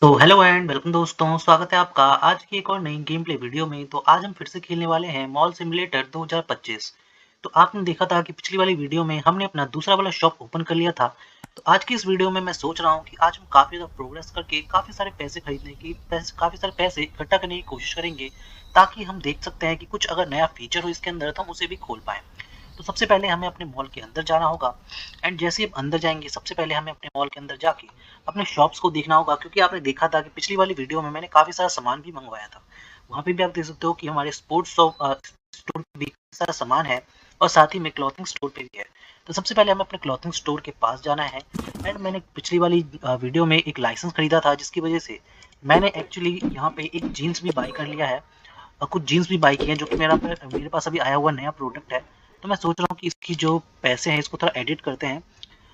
तो hello and welcome दोस्तों, स्वागत है आपका आज की एक और नई गेम प्ले वीडियो में। तो आज हम फिर से खेलने वाले हैं मॉल सिमुलेटर 2025। तो आपने देखा था कि पिछली वाली वीडियो में हमने अपना दूसरा वाला शॉप ओपन कर लिया था। तो आज की इस वीडियो में मैं सोच रहा हूँ कि आज हम काफ़ी ज़्यादा प्रोग्रेस करके काफ़ी सारे पैसे खरीदने की काफ़ी सारे पैसे इकट्ठा करने की कोशिश करेंगे, ताकि हम देख सकते हैं कि कुछ अगर नया फीचर हो इसके अंदर तो हम उसे भी खोल पाएँ। तो सबसे पहले हमें अपने मॉल के अंदर जाना होगा। एंड जैसे ही हम अंदर जाएंगे, सबसे पहले हमें अपने मॉल के अंदर जाके अपने शॉप्स को देखना होगा, क्योंकि आपने देखा था कि पिछली वाली वीडियो में मैंने काफ़ी सारा सामान भी मंगवाया था। वहाँ पे भी आप देख सकते हो कि हमारे स्पोर्ट्स स्टोर पे भी काफ़ी सारा सामान है, और साथ ही में क्लॉथिंग स्टोर पे भी है। तो सबसे पहले हमें अपने क्लॉथिंग स्टोर के पास जाना है। एंड मैंने पिछली वाली वीडियो में एक लाइसेंस खरीदा था, जिसकी वजह से मैंने एक्चुअली यहाँ पे एक जीन्स भी बाई कर लिया है, और कुछ जीन्स भी बाई की हैं, जो कि मेरे पास अभी आया हुआ नया प्रोडक्ट है। तो मैं सोच रहा हूँ कि इसकी जो पैसे हैं इसको थोड़ा एडिट करते हैं।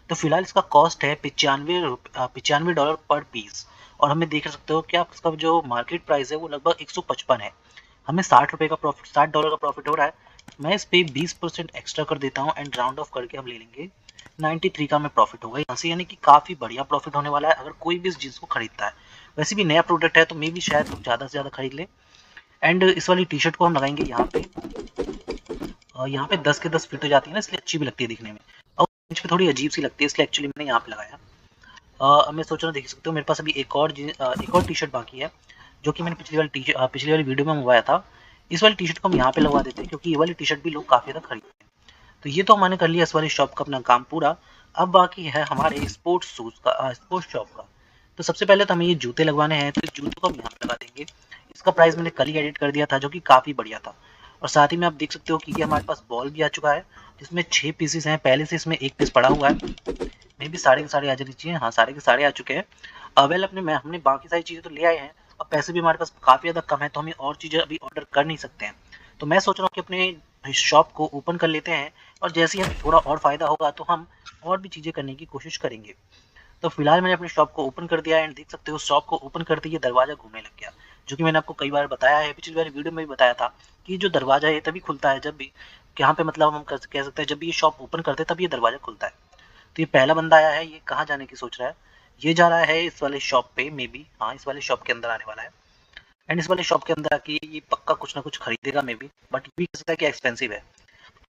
तो फिलहाल इसका कॉस्ट है 95 डॉलर पर पीस। और हमें देख सकते हो कि आप इसका जो मार्केट प्राइस है वो लगभग 155 है। हमें 60 रुपये का प्रॉफिट, 60 डॉलर का प्रॉफिट हो रहा है। मैं इस पे 20% एक्स्ट्रा कर देता हूँ, एंड राउंड ऑफ करके हम ले लेंगे 93 का हमें प्रॉफिट होगा यहाँ से, यानी कि काफ़ी बढ़िया प्रॉफिट होने वाला है अगर कोई भी इस चीज़ को खरीदता है। वैसे भी नया प्रोडक्ट है तो मे भी शायद ज़्यादा से ज़्यादा खरीद ले। एंड इस वाली टी शर्ट को हम लगाएंगे यहाँ पे, और यहाँ पे 10 के 10 फिट हो जाती है ना, इसलिए अच्छी भी लगती है दिखने में। और बेंच पे थोड़ी अजीब सी लगती है, इसलिए एक्चुअली मैंने यहाँ पे लगाया। मैं सोच रहा हूँ, देख सकते हो मेरे पास अभी एक और टी शर्ट बाकी है, जो कि मैंने पिछली वाली वीडियो में मंगवाया था। इस वाली टी शर्ट को हम यहाँ पे लगवा देते हैं, क्योंकि ये वाली टी शर्ट भी लोग काफ़ी ज़्यादा खरीदते हैं। तो ये तो हमने कर लिया इस वाली शॉप का अपना काम पूरा। अब बाकी है हमारे स्पोर्ट्स शॉप का। तो सबसे पहले तो हमें ये जूते लगवाने हैं, तो इस जूते को हम यहाँ पे लगा देंगे। इसका प्राइस मैंने कल ही एडिट कर दिया था, जो कि काफ़ी बढ़िया था। और साथ ही में आप देख सकते हो कि ये हमारे पास बॉल भी आ चुका है, जिसमें 6 पीसेस हैं। पहले से इसमें एक पीस पड़ा हुआ है। मे भी सारे के सारे आ जाने चाहिए। हाँ, सारे के सारे आ चुके हैं। वेल, हमने बाकी सारी चीज़ें तो ले आए हैं। अब पैसे भी हमारे पास काफ़ी ज़्यादा कम है, तो हमें और चीज़ें अभी ऑर्डर कर नहीं सकते हैं। तो मैं सोच रहा हूँ कि अपने शॉप को ओपन कर लेते हैं, और जैसे ही हमें थोड़ा और फ़ायदा होगा तो हम और भी चीज़ें करने की कोशिश करेंगे। तो फिलहाल मैंने अपनी शॉप को ओपन कर दिया है, एंड देख सकते हो शॉप को ओपन करते ही दरवाज़ा घूमने लग गया। जो कि मैंने आपको कई बार बताया है, पिछली वाली वीडियो में भी बताया था कि जो दरवाज़ा है तभी खुलता है जब भी, यहाँ पे मतलब हम कह सकते हैं जब भी ये शॉप ओपन करते हैं तब ये दरवाज़ा खुलता है। तो ये पहला बंदा आया है, ये कहाँ जाने की सोच रहा है? ये जा रहा है इस वाले शॉप पे, मे बी, हाँ, इस वाले शॉप के अंदर आने वाला है। एंड इस वाले शॉप के अंदर आके ये पक्का कुछ ना कुछ खरीदेगा मे बी, बट ये भी कह सकता है कि एक्सपेंसिव है।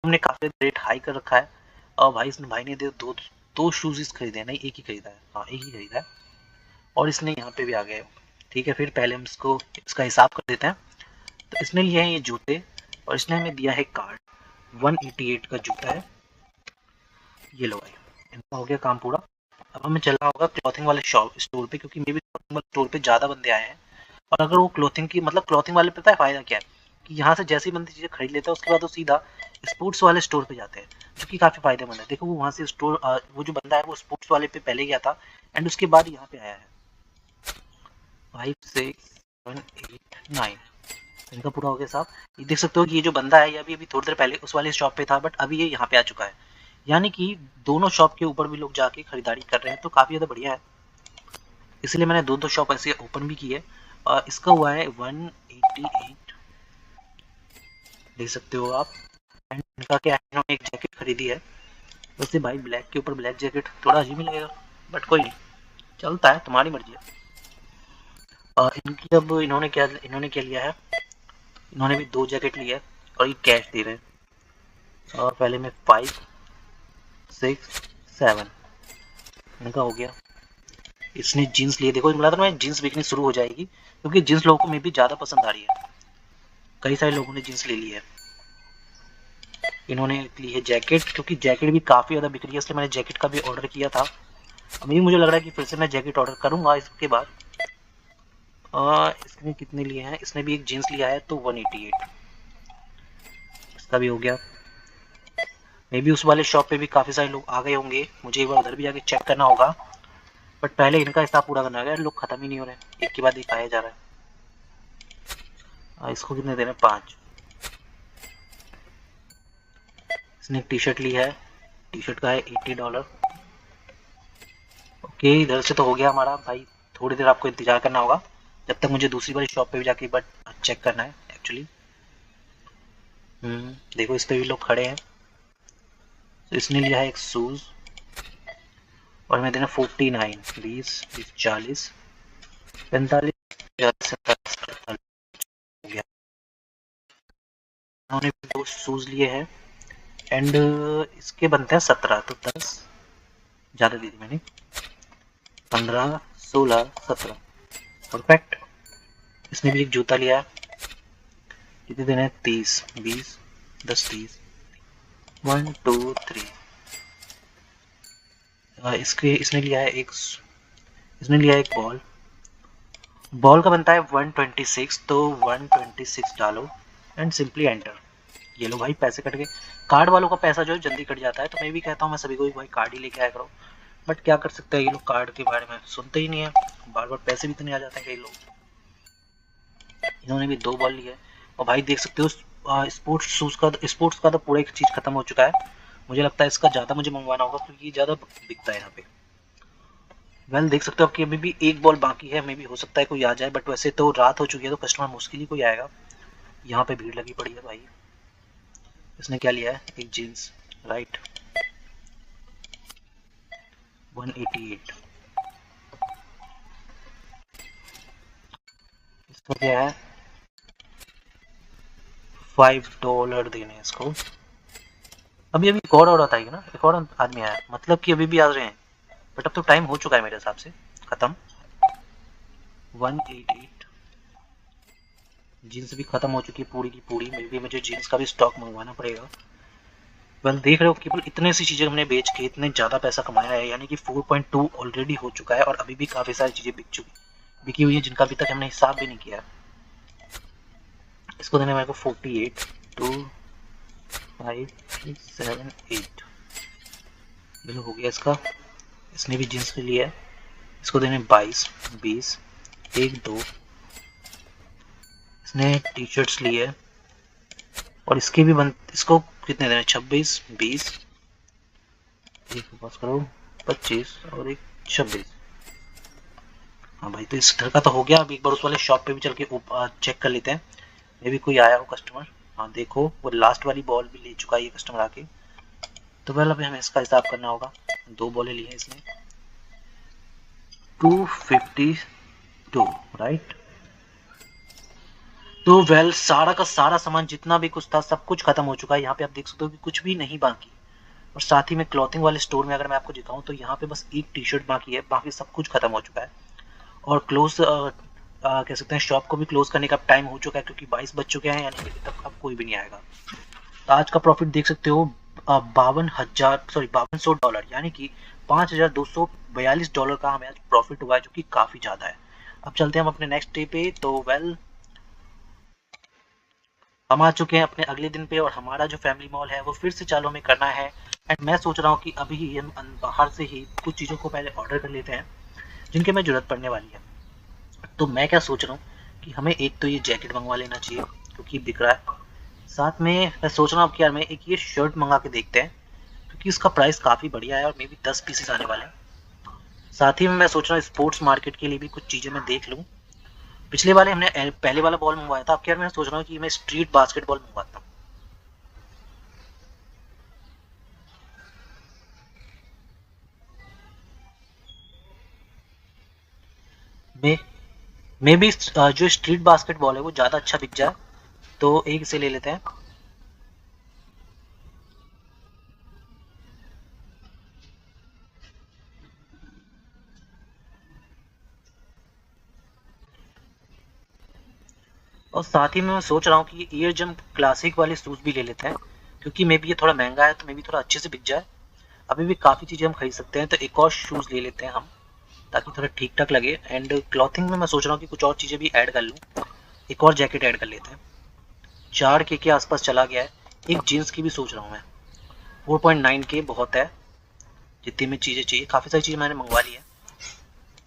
हमने काफ़ी रेट हाई कर रखा है। और भाई ने दो दो शूज खरीदे हैं, नहीं एक ही खरीदा है, हाँ एक ही खरीदा है। और इसने यहाँ पे भी आ गए। ठीक है, फिर पहले हम इसका हिसाब कर देते हैं। तो इसने लिए हैं ये जूते, और इसने हमें दिया है कार्ड। 188 का जूता है। ये लो भाई, इनका हो गया काम पूरा। अब हमें चलना होगा क्लॉथिंग वाले शॉप स्टोर पे, क्योंकि मे बी क्लॉथिंग वाले स्टोर पे ज़्यादा बंदे आए हैं। और अगर वो क्लॉथिंग वाले, पता है फ़ायदा क्या है? कि यहाँ से जैसे ही बंदे चीज़ें खरीद लेता है, उसके बाद वो सीधा स्पोर्ट्स वाले स्टोर पे जाते हैं, जो कि काफ़ी फ़ायदेमंद है। देखो, वो वहाँ से वो जो बंदा है वो स्पोर्ट्स वाले पे पहले गया था, एंड उसके बाद यहाँ पे आया है। 5 6 7 8 9, इनका पूरा हो गया साहब। ये देख सकते हो कि ये जो बंदा है ये अभी अभी थोड़ी देर पहले उस वाले शॉप पे था, बट अभी ये यहाँ पे आ चुका है। यानी कि दोनों शॉप के ऊपर भी लोग जाके खरीदारी कर रहे हैं, तो काफ़ी ज़्यादा बढ़िया है। इसलिए मैंने दो दो शॉप ऐसे ओपन भी की है। और इसका हुआ है 188, देख सकते हो आप। एंड इनका क्या है, इन्होंने एक जैकेट खरीदी है। वैसे भाई, ब्लैक के ऊपर ब्लैक जैकेट थोड़ा अजीब ही लगेगा, बट कोई नहीं, चलता है, तुम्हारी मर्जी है। और इनकी अब इन्होंने क्या लिया है, इन्होंने भी दो जैकेट लिया है, और ये कैश दे रहे हैं। और पहले में 5 6 7 इनका हो गया। इसने जीन्स लिए, देखो बोला था मैं, जीन्स बिकनी शुरू हो जाएगी, क्योंकि जीन्स लोगों को मे भी ज़्यादा पसंद आ रही है। कई सारे लोगों ने जीन्स ले ली है। इन्होंने ली है जैकेट, क्योंकि जैकेट भी काफ़ी ज़्यादा बिक रही है, इसलिए मैंने जैकेट का भी ऑर्डर किया था। अभी मुझे लग रहा है कि फिर से मैं जैकेट ऑर्डर करूंगा इसके बाद। इसने कितने लिए हैं, इसने भी एक जीन्स लिया है, तो 188 इसका भी हो गया। मे बी उस वाले शॉप पे भी काफ़ी सारे लोग आ गए होंगे, मुझे एक बार उधर भी आके चेक करना होगा। बट पहले इनका हिसाब पूरा करना होगा, लोग खत्म ही नहीं हो रहे, एक के बाद एक आया जा रहा है। इसको कितने दे रहे हैं? 5। इसने एक टी शर्ट ली है, टी शर्ट का है $80। ओके, इधर से तो हो गया हमारा भाई। थोड़ी देर आपको इंतजार करना होगा, जब तक मुझे दूसरी वाली शॉप पे भी जाके बट चेक करना है एक्चुअली। देखो, इस पे भी लोग खड़े हैं। तो इसने लिया है एक शूज, और मैं देना 49, 20 20 40 45 उन्होंने 2 शूज लिए हैं एंड इसके बनते हैं 17, तो 10 ज़्यादा दे दी मैंने, 15, 16, 17 परफेक्ट। इसने भी एक जूता लिया है, कितने देने हैं, 30, 20, 10, 30, 1 2 3। इसने लिया है इसने लिया एक बॉल का बनता है 126, तो 126 डालो एंड सिंपली एंटर। ये लो भाई, पैसे कट गए। कार्ड वालों का पैसा जो है जल्दी कट जाता है, तो मैं भी कहता हूँ मैं सभी को भाई कार्ड ही लेके आया करो, बट क्या कर सकते हैं, ये लोग कार्ड के बारे में सुनते ही नहीं है, बार बार पैसे भी इतने आ जाते हैं कई लोग। इन्होंने भी 2 बॉल लिए और भाई देख सकते हो स्पोर्ट्स का तो पूरा एक चीज खत्म हो चुका है। मुझे लगता है इसका ज्यादा मुझे मंगवाना होगा क्योंकि ये ज्यादा बिकता है यहाँ पे। वेल देख सकते हो कि अभी भी एक बॉल बाकी है, मे भी हो सकता है कोई आ जाए, बट वैसे तो रात हो चुकी है तो कस्टमर मुश्किल ही कोई आएगा। यहाँ पे भीड़ लगी पड़ी है भाई। इसने क्या लिया है, एक जीन्स, राइट, 188। इसको क्या है, $5 देने इसको। अभी अभी एक और औरत आई है ना, एक और आदमी आया, मतलब कि अभी भी आ रहे हैं, बट अब तो टाइम हो चुका है मेरे हिसाब से खत्म। 188 जीन्स भी खत्म हो चुकी है पूरी की पूरी, मे भी मुझे जीन्स का भी स्टॉक मंगवाना पड़ेगा। वेल देख रहे हो केवल इतने सी चीजें हमने बेच के इतने ज्यादा पैसा कमाया है, यानी कि 4.2 ऑलरेडी हो चुका है और अभी भी काफी सारी चीजें बिकी हुई है जिनका अभी तक हमने हिसाब भी नहीं किया। इसको देने मेरे को 48, 2 5 6 7 8 बिल हो गया इसका। इसने भी जीन्स ले लिया है, इसको देने 22 20 1 2। इसने टी शर्ट्स लिए है और इसको कितने देने, 26 20 एक पास करो 25 और एक 26। हाँ भाई, तो इस घर का तो हो गया। अब एक बार उस वाले शॉप पे भी चल के चेक कर लेते हैं, मे भी कोई आया हो कस्टमर। हाँ देखो, वो लास्ट वाली बॉल भी ले चुका है ये कस्टमर आके। तो वेल अभी हमें इसका हिसाब करना होगा। 2 बॉलें ली हैं इसने, 252, राइट। तो वेल सारा का सारा सामान जितना भी कुछ था सब कुछ खत्म हो चुका है। यहाँ पे आप देख सकते हो कि कुछ भी नहीं बाकी। और साथ ही में क्लॉथिंग वाले स्टोर में अगर मैं आपको दिखाऊं तो यहाँ पे बस एक टी शर्ट बाकी है, बाकी सब कुछ खत्म हो चुका है। और क्लोज कह सकते हैं शॉप को भी क्लोज करने का टाइम हो चुका है क्योंकि 22 बज चुके हैं, यानी कि तक अब कोई भी नहीं आएगा। तो आज का प्रॉफिट देख सकते हो 5200 डॉलर, यानी कि $5242 का हमें आज प्रॉफिट हुआ है, जो कि काफी ज्यादा है। अब चलते हैं हम अपने नेक्स्ट डे पे। तो वेल हम आ चुके हैं अपने अगले दिन पे और हमारा जो फैमिली मॉल है वो फिर से चालू हमें करना है। एंड मैं सोच रहा हूँ कि अभी ही हम बाहर से ही कुछ चीज़ों को पहले ऑर्डर कर लेते हैं जिनकी हमें ज़रूरत पड़ने वाली है। तो मैं क्या सोच रहा हूँ कि हमें एक तो ये जैकेट मंगवा लेना चाहिए क्योंकि बिक रहा है। साथ में मैं सोच रहा हूँ कि यार मैं एक ये शर्ट मंगा के देखते हैं क्योंकि इसका प्राइस काफ़ी बढ़िया है और मे बी 10 पीसेस आने वाले हैं। साथ ही में मैं सोच रहा हूँ स्पोर्ट्स मार्केट के लिए भी कुछ चीज़ें मैं देख लूँ। पिछले वाले हमने पहले वाला बॉल मंगवाया था, अब क्या मैं सोच रहा हूँ कि मैं स्ट्रीट बास्केटबॉल मंगवाता हूँ। मे मे भी जो स्ट्रीट बास्केटबॉल है वो ज़्यादा अच्छा बिक जाए, तो एक इसे ले लेते हैं। और साथ ही में मैं सोच रहा हूँ कि ईयर जंप क्लासिक वाले शूज़ भी ले लेते हैं क्योंकि मे बी ये थोड़ा महंगा है, तो मे बी थोड़ा अच्छे से बिक जाए। अभी भी काफ़ी चीज़ें हम खरीद सकते हैं, तो एक और शूज़ ले लेते हैं हम ताकि थोड़ा ठीक ठाक लगे। एंड क्लॉथिंग में मैं सोच रहा हूँ कि कुछ और चीज़ें भी ऐड कर लूँ, एक और जैकेट ऐड कर लेते हैं। 4K के आसपास चला गया है। एक जीन्स की भी सोच रहा हूँ मैं, 4.9K बहुत है जितनी में चीज़ें चाहिए, काफ़ी सारी चीज़ें मैंने मंगवा ली है।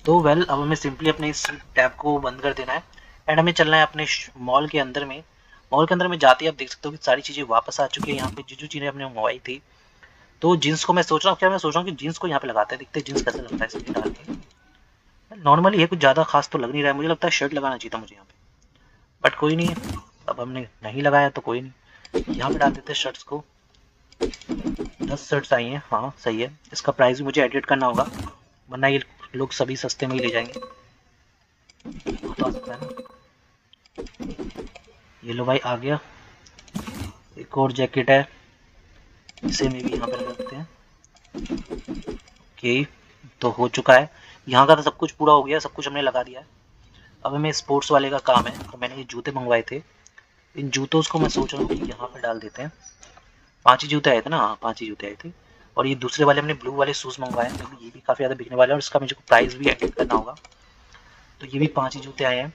तो वेल अब हमें सिंपली अपने इस टैब को बंद कर देना है एंड हमें चलना है अपने मॉल के अंदर में। मॉल के अंदर में जाते ही आप देख सकते हो कि सारी चीज़ें वापस आ चुकी है यहाँ पे, जो चीज़ें हमने मंगवाई थी। तो जीन्स को मैं सोच रहा हूँ, क्या मैं सोच रहा हूँ कि जीन्स को यहाँ पे लगाते हैं, देखते हैं जीन्स कैसा लगता है इसमें डाल के। नॉर्मली ये कुछ ज़्यादा खास तो लग नहीं रहा है, मुझे लगता है शर्ट लगाना चाहिए था मुझे यहाँ पे, बट कोई नहीं है, अब हमने नहीं लगाया तो कोई नहीं। यहाँ पे डाल देते हैं शर्ट्स को। 10 शर्ट्स आई हैं, हाँ सही है। इसका प्राइस भी मुझे एडिट करना होगा वरना ये लोग सभी सस्ते में ही ले जाएंगे। तो आ सकता है ना। ये लो भाई आ गया। एक और जैकेट है, इसे में भी यहाँ पे रख देते हैं। ओके, तो हो चुका है। यहाँ का तो सब कुछ पूरा हो गया, सब कुछ हमने लगा दिया है। अब हमें स्पोर्ट्स वाले का काम है। तो मैंने ये जूते मंगवाए थे, इन जूतों को मैं सोच रहा हूँ कि यहाँ पे डाल देते हैं। 5 ही जूते आए थे ना, हाँ 5 ही जूते आए थे। और ये दूसरे वाले हमने ब्लू वाले शूज़ मंगवाए हैं, क्योंकि ये भी काफ़ी ज़्यादा बिकने वाले हैं और इसका मुझे प्राइस भी एडिट करना होगा। तो ये भी 5 ही जूते आए हैं।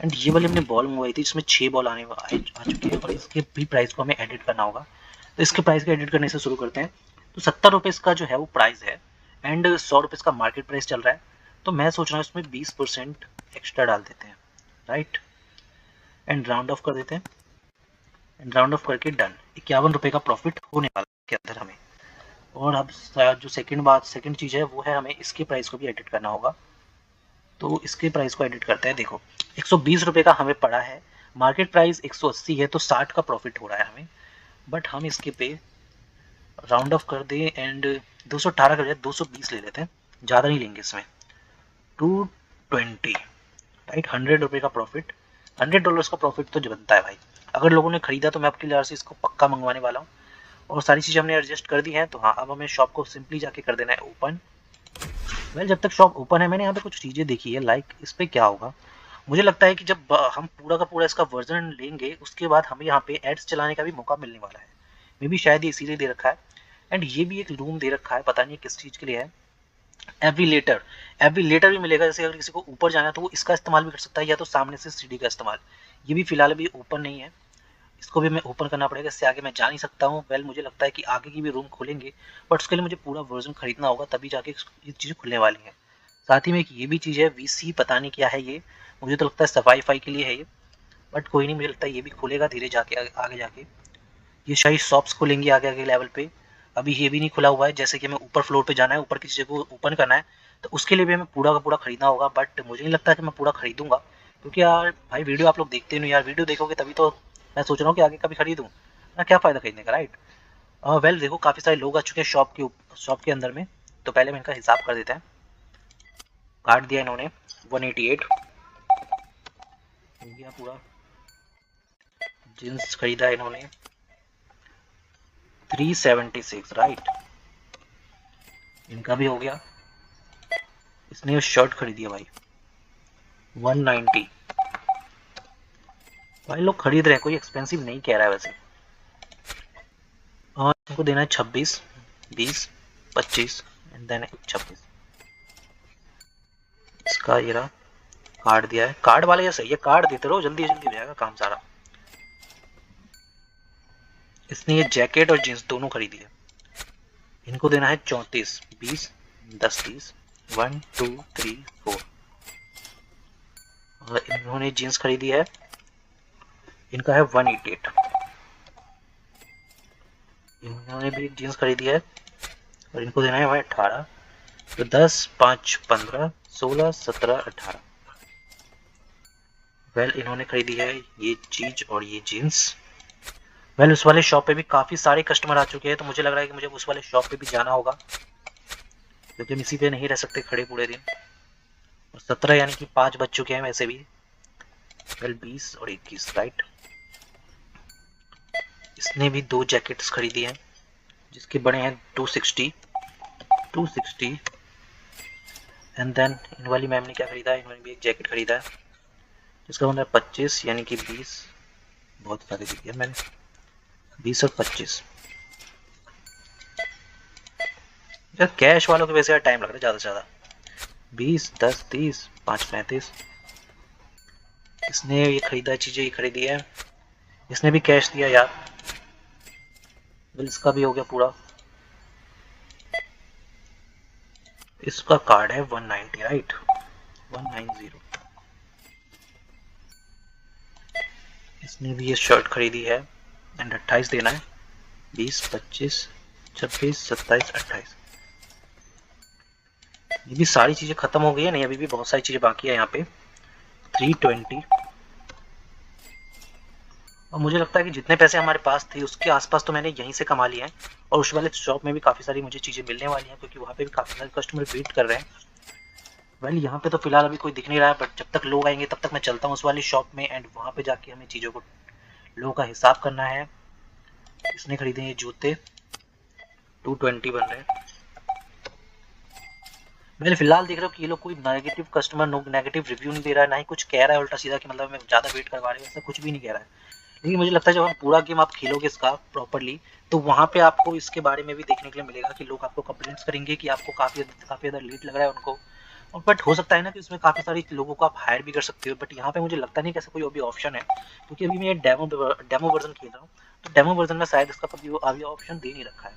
एंड ये वाली हमने बॉल मंगवाई थी, इसमें 6 बॉल आ चुके हैं और इसके भी प्राइस को हमें एडिट करना होगा। तो इसके प्राइस को एडिट करने से शुरू करते हैं। तो 70 रुपये इसका जो है वो प्राइस है एंड 100 रुपये इसका मार्केट प्राइस चल रहा है। तो मैं सोच रहा हूँ इसमें 20% एक्स्ट्रा डाल देते हैं, राइट। एंड राउंड ऑफ कर देते हैं, एंड राउंड ऑफ करके डन। 51 रुपये का प्रॉफिट होने वाला है के अंदर हमें। और अब जो सेकंड चीज़ है वो है हमें इसके प्राइस को भी एडिट करना होगा। तो इसके प्राइस को एडिट करते हैं। देखो 120 रुपये का हमें पड़ा है, मार्केट प्राइस 180 है, तो 60 का प्रॉफिट हो रहा है हमें। बट हम इसके पे राउंड ऑफ कर दें एंड 218 कर दिया, 220 ले लेते हैं, ज़्यादा नहीं लेंगे इसमें। 220, राइट। 100 रुपये का प्रॉफिट, $100 का प्रॉफिट तो बनता है भाई। अगर लोगों ने खरीदा तो मैं आपके लिए से इसको पक्का मंगवाने वाला हूँ। और सारी चीज़ें हमने एडजस्ट कर दी हैं। तो हाँ, अब हमें शॉप को सिंपली जाके कर देना है ओपन। वेल, जब तक शॉप ओपन है मैंने यहाँ पे कुछ चीज़ें देखी है, लाइक इस पर क्या होगा। मुझे लगता है कि जब हम पूरा का पूरा इसका वर्जन लेंगे उसके बाद हमें यहाँ पे एड्स चलाने का भी मौका मिलने वाला है। मे भी शायद ये इसीलिए दे रखा है। एंड ये भी एक रूम दे रखा है, पता नहीं किस चीज़ के लिए है। एविलेटर भी मिलेगा, जैसे अगर किसी को ऊपर जाना है तो वो इसका इस्तेमाल भी कर सकता है, या तो सामने से सीढ़ी का इस्तेमाल। ये भी फिलहाल अभी ओपन नहीं है, इसको भी हमें ओपन करना पड़ेगा, इससे आगे मैं जा नहीं सकता हूँ। वेल, मुझे लगता है कि आगे की भी रूम खोलेंगे, बट उसके लिए मुझे पूरा वर्जन खरीदना होगा, तभी जाके ये चीज़ें खुलने वाली हैं। साथ ही में एक ये भी चीज़ है, वीसी, पता नहीं क्या है ये, मुझे तो लगता है सफाई फाई के लिए है ये, बट कोई नहीं, मुझे लगता है ये भी खुलेगा धीरे जाके आगे जाके। ये शायद शॉप्स खुलेंगी आगे आगे लेवल पे। अभी ये भी नहीं खुला हुआ है, जैसे कि हमें ऊपर फ्लोर पे जाना है, ऊपर की चीज़ों को ओपन करना है, तो उसके लिए भी हमें पूरा का पूरा खरीदना होगा। बट मुझे नहीं लगता कि मैं पूरा खरीदूंगा, क्योंकि यार भाई वीडियो आप लोग देखते नहीं यार, वीडियो देखोगे तभी तो मैं सोच रहा हूँ कि आगे कभी खरीदूँ ना, क्या फ़ायदा खरीदने का, राइट। वेल देखो, काफ़ी सारे लोग आ चुके हैं शॉप के अंदर में। तो पहले हम इनका हिसाब कर देते हैं। काट दिया इन्होंने 188 हो गया पूरा। जींस खरीदा इन्होंने 376, राइट, इनका भी हो गया। इसने शर्ट खरीदी है भाई 190। भाई लोग खरीद रहे हैं, कोई एक्सपेंसिव नहीं कह रहा है वैसे। और इनको देना है 26, 20, 25 एंड देन 26। इसका ये रहा, कार्ड दिया है। कार्ड वाले ये सही है, कार्ड देते रहो, जल्दी जल्दी हो जाएगा काम सारा। इसने ये जैकेट और जींस दोनों खरीदी है, इनको देना है 34, 20, 10, 30, 1, 2, 3, 4। और इन्होंने जींस खरीदी है, इनका है 188। इन्होंने भी जींस खरीदी है और इनको देना है भाई 18। तो 10, 5, 15, 16, 17, 18। वेल, इन्होंने खरीदी है ये चीज और ये जींस। वेल, उस वाले शॉप पे भी काफी सारे कस्टमर आ चुके हैं, तो मुझे लग रहा है कि मुझे उस वाले शॉप पे भी जाना होगा, क्योंकि हम इसी पे नहीं रह सकते खड़े पूरे दिन। और 17 यानी कि 5 बज चुके हैं वैसे भी। वेल, 20 और 21, राइट। इसने भी 2 जैकेट्स खरीदी हैं, जिसके बड़े हैं 260 एंड देन इन वाली मैम ने क्या खरीदा है, इन्होंने भी एक जैकेट खरीदा है जिसका बना है 25 यानी कि 20। बहुत सारे दिए मैंने, 20 और 25। यार कैश वालों के वैसे यार टाइम लग रहा है ज़्यादा से ज़्यादा। 20, 10, 30, 5, 35। इसने ये खरीदा चीज़ें, ये खरीदी है, इसने भी कैश दिया यार। बिल इसका भी हो गया पूरा। इसका कार्ड है 190, राइट, 190। इसने भी ये शर्ट खरीदी है एंड 28 देना है, 20, 25, 26, 27, 28। ये भी सारी चीज़ें खत्म हो गई है, नहीं अभी भी बहुत सारी चीज़ें बाकी है यहाँ पे। 320। और मुझे लगता है कि जितने पैसे हमारे पास थे उसके आसपास तो मैंने यहीं से कमा लिए हैं। और उस वाले शॉप में भी काफ़ी सारी मुझे चीज़ें मिलने वाली हैं, क्योंकि वहाँ पे भी काफ़ी सारे कस्टमर वेट कर रहे हैं। वेल यहाँ पे तो फिलहाल अभी कोई दिख नहीं रहा है, बट जब तक लोग आएंगे तब तक मैं चलता हूँ उस वाली शॉप में एंड वहाँ पे जाके हमें चीज़ों को लोगों का हिसाब करना है। इसने खरीदे ये जूते 220 बन रहे हैं। मैंने फिलहाल देख रहा हूँ कि ये लोग कोई नेगेटिव कस्टमर नेगेटिव रिव्यू नहीं दे रहा है, ना ही कुछ कह रहा है उल्टा सीधा कि मतलब मैं ज़्यादा वेट करवा रही हूँ, ऐसा कुछ भी नहीं कह रहा है। लेकिन मुझे लगता है जब हम पूरा गेम आप खेलोगे इसका प्रॉपरली तो वहाँ पे आपको इसके बारे में भी देखने के लिए मिलेगा कि लोग आपको कंप्लेंट्स करेंगे कि आपको काफ़ी ज़्यादा लेट लग रहा है उनको। और बट हो सकता है ना कि उसमें काफ़ी सारी लोगों को आप हायर भी कर सकते हो, बट यहाँ पे मुझे लगता नहीं कि ऐसा कोई अभी ऑप्शन है, क्योंकि अभी मैं ये डेमो वर्जन खेल रहा हूँ। तो डेमो वर्जन में शायद इसका कभी अभी ऑप्शन दे नहीं रखा है।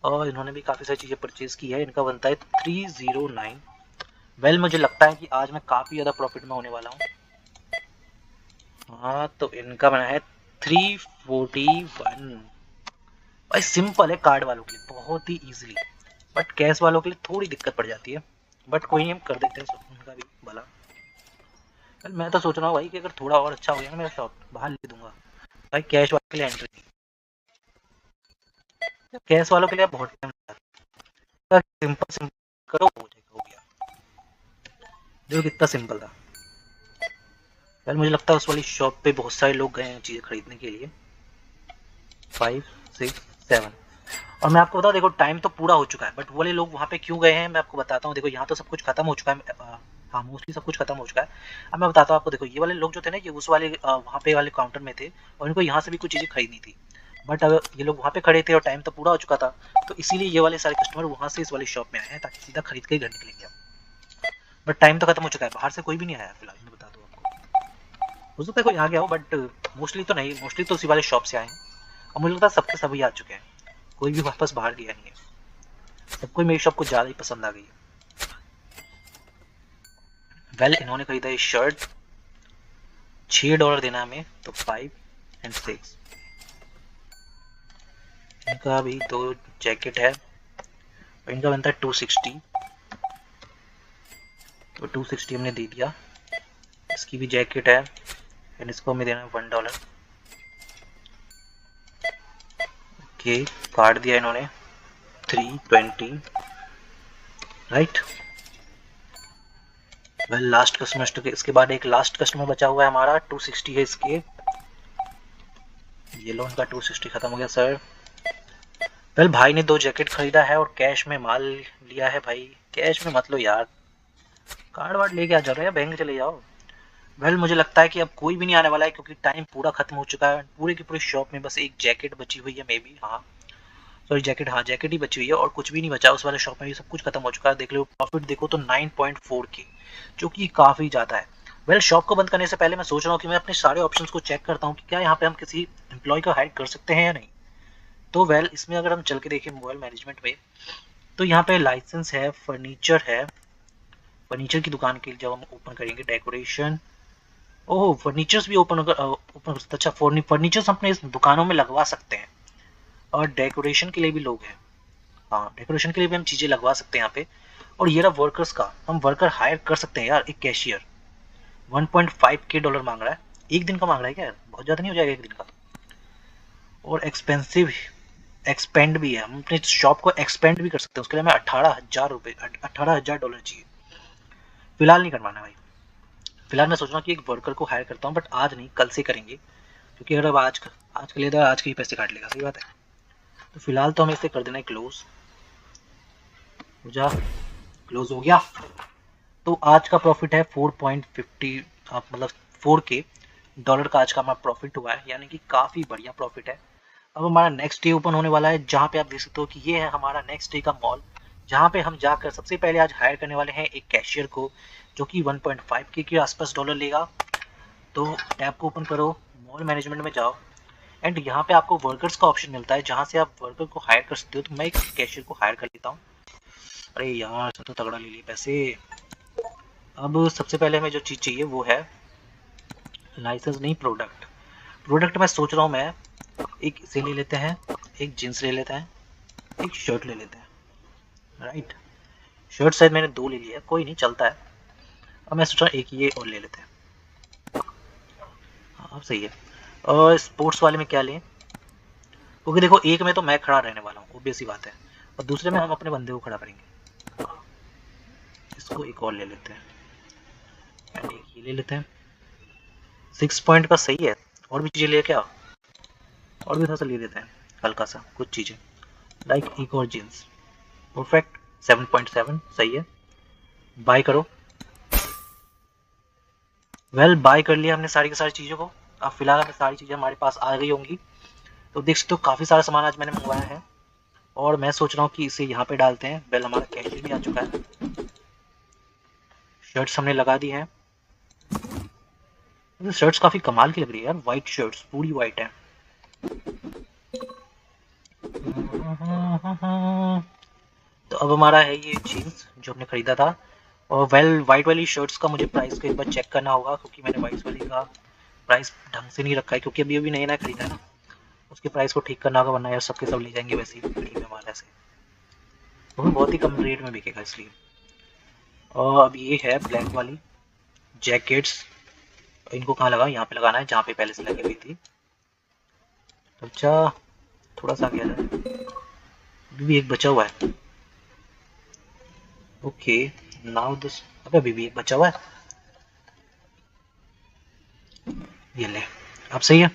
और इन्होंने भी काफ़ी सारी चीज़ें परचेज की है। इनका बनता है 309। वेल मुझे लगता है कि आज मैं काफ़ी ज़्यादा प्रॉफिट में होने वाला हूँ। हाँ तो इनका बना है 341। भाई सिंपल है कार्ड वालों के लिए बहुत ही इजीली, बट कैश वालों के लिए थोड़ी दिक्कत पड़ जाती है, बट कोई नहीं हम कर देते हैं उनका भी भला। मैं तो सोच रहा हूँ भाई कि अगर थोड़ा और अच्छा हो गया ना मेरा शॉप बाहर ले दूंगा भाई। कैश वालों के लिए एंट्री, कैश वालों के लिए बहुत टाइम लगता है, सिंपल सिंपल करो हो जाएगा, हो गया। देखो कितना सिंपल था यार। मुझे लगता है उस वाली शॉप पे बहुत सारे लोग गए हैं चीज़ें खरीदने के लिए। 5 6 7। और मैं आपको बताऊँ देखो टाइम तो पूरा हो चुका है, बट वो वाले लोग वहाँ पे क्यों गए हैं मैं आपको बताता हूँ। देखो यहाँ तो सब कुछ खत्म हो चुका है, हाँ मोस्टली सब कुछ खत्म हो चुका है। अब मैं बताता हूँ आपको। देखो ये वाले लोग जो थे ना ये उस वाले वहाँ पे वाले काउंटर में थे और इनको यहाँ से भी कुछ चीज़ें खरीदनी थी, बट अब ये लोग वहाँ पे खड़े थे और टाइम तो पूरा हो चुका था, तो इसीलिए ये वाले सारे कस्टमर वहाँ से इस वाली शॉप में आए हैं ताकि सीधा खरीद के ही घर निकलेंगे। बट टाइम तो खत्म हो चुका है, बाहर से कोई भी नहीं आया फिलहाल, मैं बता दूँ आपको। हो सकता है कोई आ गया हो बट मोस्टली तो नहीं, मोस्टली तो उसी वाले शॉप से आए हैं। और मुझे लगता है सबके सभी आ चुके हैं, कोई भी वापस बाहर गया नहीं है, सबको मेरी शॉप को ज़्यादा ही पसंद आ गई है। वेल इन्होंने खरीदा ये शर्ट $6 देना हमें, तो 5 एंड 6। इनका भी 2 जैकेट है और इनका बनता है 260, तो 260 हमने दे दिया। इसकी भी जैकेट है एंड इसको हमें देना है $1। ओके काट दिया इन्होंने 320 राइट। वेल लास्ट कस्टमर, इसके बाद एक लास्ट कस्टमर बचा हुआ है हमारा 260 है इसके। ये लो इनका 260 खत्म हो गया सर। वेल भाई ने 2 जैकेट खरीदा है और कैश में माल लिया है। भाई कैश में मत लो यार, कार्ड वार्ड लेके आ जाओ या बैंक चले जाओ। वेल मुझे लगता है कि अब कोई भी नहीं आने वाला है क्योंकि टाइम पूरा खत्म हो चुका है। पूरे की पूरी शॉप में बस एक जैकेट बची हुई है मे बी, हाँ सॉरी जैकेट, हाँ जैकेट ही बची हुई है और कुछ भी नहीं बचा। उस वाले शॉप में भी सब कुछ खत्म हो चुका है। देख लो प्रॉफिट देखो तो 9.4 के, जो कि काफ़ी ज़्यादा है। वेल शॉप को बंद करने से पहले मैं सोच रहा हूँ कि मैं अपने सारे ऑप्शंस को चेक करता हूँ कि क्या यहाँ पे हम किसी एम्प्लॉय को हायर कर सकते हैं या नहीं। तो वेल इसमें अगर हम चल के देखें मोबाइल मैनेजमेंट में, तो यहाँ पे लाइसेंस है, फर्नीचर है। फर्नीचर की दुकान के जब हम ओपन करेंगे डेकोरेशन, ओह फर्नीचर्स भी ओपन ओपन कर सकते। अच्छा फर्नीचर्स अपने इस दुकानों में लगवा सकते हैं और डेकोरेशन के लिए भी लोग हैं। हाँ डेकोरेशन के लिए भी हम चीज़ें लगवा सकते हैं यहाँ पे। और ये रहा वर्कर्स का, हम वर्कर हायर कर सकते हैं यार। एक कैशियर 1.5 के डॉलर मांग रहा है, एक दिन का मांग रहा है क्या यार, बहुत ज़्यादा नहीं हो जाएगा एक दिन का। और एक्सपेंसिव एक्सपेंड भी है, हम अपने शॉप को एक्सपेंड भी कर सकते हैं। उसके लिए हमें $18,000 $18,000 चाहिए। फिलहाल नहीं करवाना भाई, फिलहाल मैं सोच रहा हूँ कि एक वर्कर को हायर करता हूँ, बट आज नहीं कल से करेंगे, क्योंकि अगर अब आज के लिए तो आज के ही पैसे काट लेगा, सही बात है। तो फिलहाल तो हमें इसे कर देना है क्लोज। हो जा, क्लोज हो गया। तो आज का प्रॉफिट है 4.50, मतलब 4 के डॉलर का आज का हमारा प्रॉफिट हुआ है, यानी कि काफ़ी बढ़िया प्रॉफिट है। अब हमारा नेक्स्ट डे ओपन होने वाला है, जहाँ पे आप देख सकते हो कि ये है हमारा नेक्स्ट डे का मॉल, जहाँ पे हम जाकर सबसे पहले आज हायर करने वाले हैं एक कैशियर को, जो कि 1.5 के आसपास डॉलर लेगा। तो टैब को ओपन करो, मॉल मैनेजमेंट में जाओ एंड यहाँ पे आपको वर्कर्स का ऑप्शन मिलता है, जहाँ से आप वर्कर को हायर कर सकते हो। तो मैं एक कैशियर को हायर कर लेता हूँ। अरे यार तो तगड़ा ले लिए पैसे। अब सबसे पहले हमें जो चीज़ चाहिए वो है लाइसेंस नहीं, प्रोडक्ट। प्रोडक्ट मैं सोच रहा हूँ मैं एक इसे ले लेते हैं, एक जींस ले लेते हैं, एक शर्ट ले लेते हैं। राइट शर्ट शायद मैंने 2 ले लिया है, कोई नहीं चलता है। अब मैं सोच रहा हूँ एक ये और ले लेते हैं। हाँ अब सही है। और स्पोर्ट्स वाले में क्या लें, क्योंकि देखो एक में तो मैं खड़ा रहने वाला हूँ, ऑब्वियस सी बात है, और दूसरे में हम अपने बंदे को खड़ा करेंगे। इसको एक और ले लेते हैं एंड एक ये ले लेते हैं। 6 पॉइंट का सही है। और भी चीज़ें ले क्या, और भी थोड़ा सा ले लेते हैं हल्का सा कुछ चीज़ें, लाइक एक और जीन्स। परफेक्ट, 7.7 सही है। बाय करो। वेल बाय कर लिया हमने सारी की सारी चीज़ों को। अब फिलहाल हमें सारी चीज़ें हमारे पास आ गई होंगी। तो देख सकते हो काफ़ी सारा सामान आज मैंने मंगवाया है और मैं सोच रहा हूँ कि इसे यहाँ पे डालते हैं। वेल हमारा कैश भी आ चुका है। शर्ट्स हमने लगा दी हैं। शर्ट्स काफ़ी कमाल की लग रही है यार, वाइट शर्ट्स पूरी वाइट है। तो अब हमारा है ये जीन्स जो हमने खरीदा था। और वेल वाइट वाली शर्ट्स का मुझे प्राइस को एक बार चेक करना होगा क्योंकि मैंने वाइट वाली का प्राइस ढंग से नहीं रखा है क्योंकि अभी अभी नया नया खरीदा है ना, उसके प्राइस को ठीक करना होगा वरना यार सबके सब ले जाएंगे वैसे ही फ्री में हमारे से, वो बहुत ही कम रेट में बिकेगा इसलिए। और अब ये है ब्लैक वाली जैकेट्स। इनको कहाँ लगा, यहाँ पे लगाना है जहाँ पे पहले से लगी हुई थी। अच्छा थोड़ा सा गया है, अभी भी एक बचा हुआ है। ओके नाउ दिस, अभी भी एक बचा हुआ है। ये ले, अब सही है।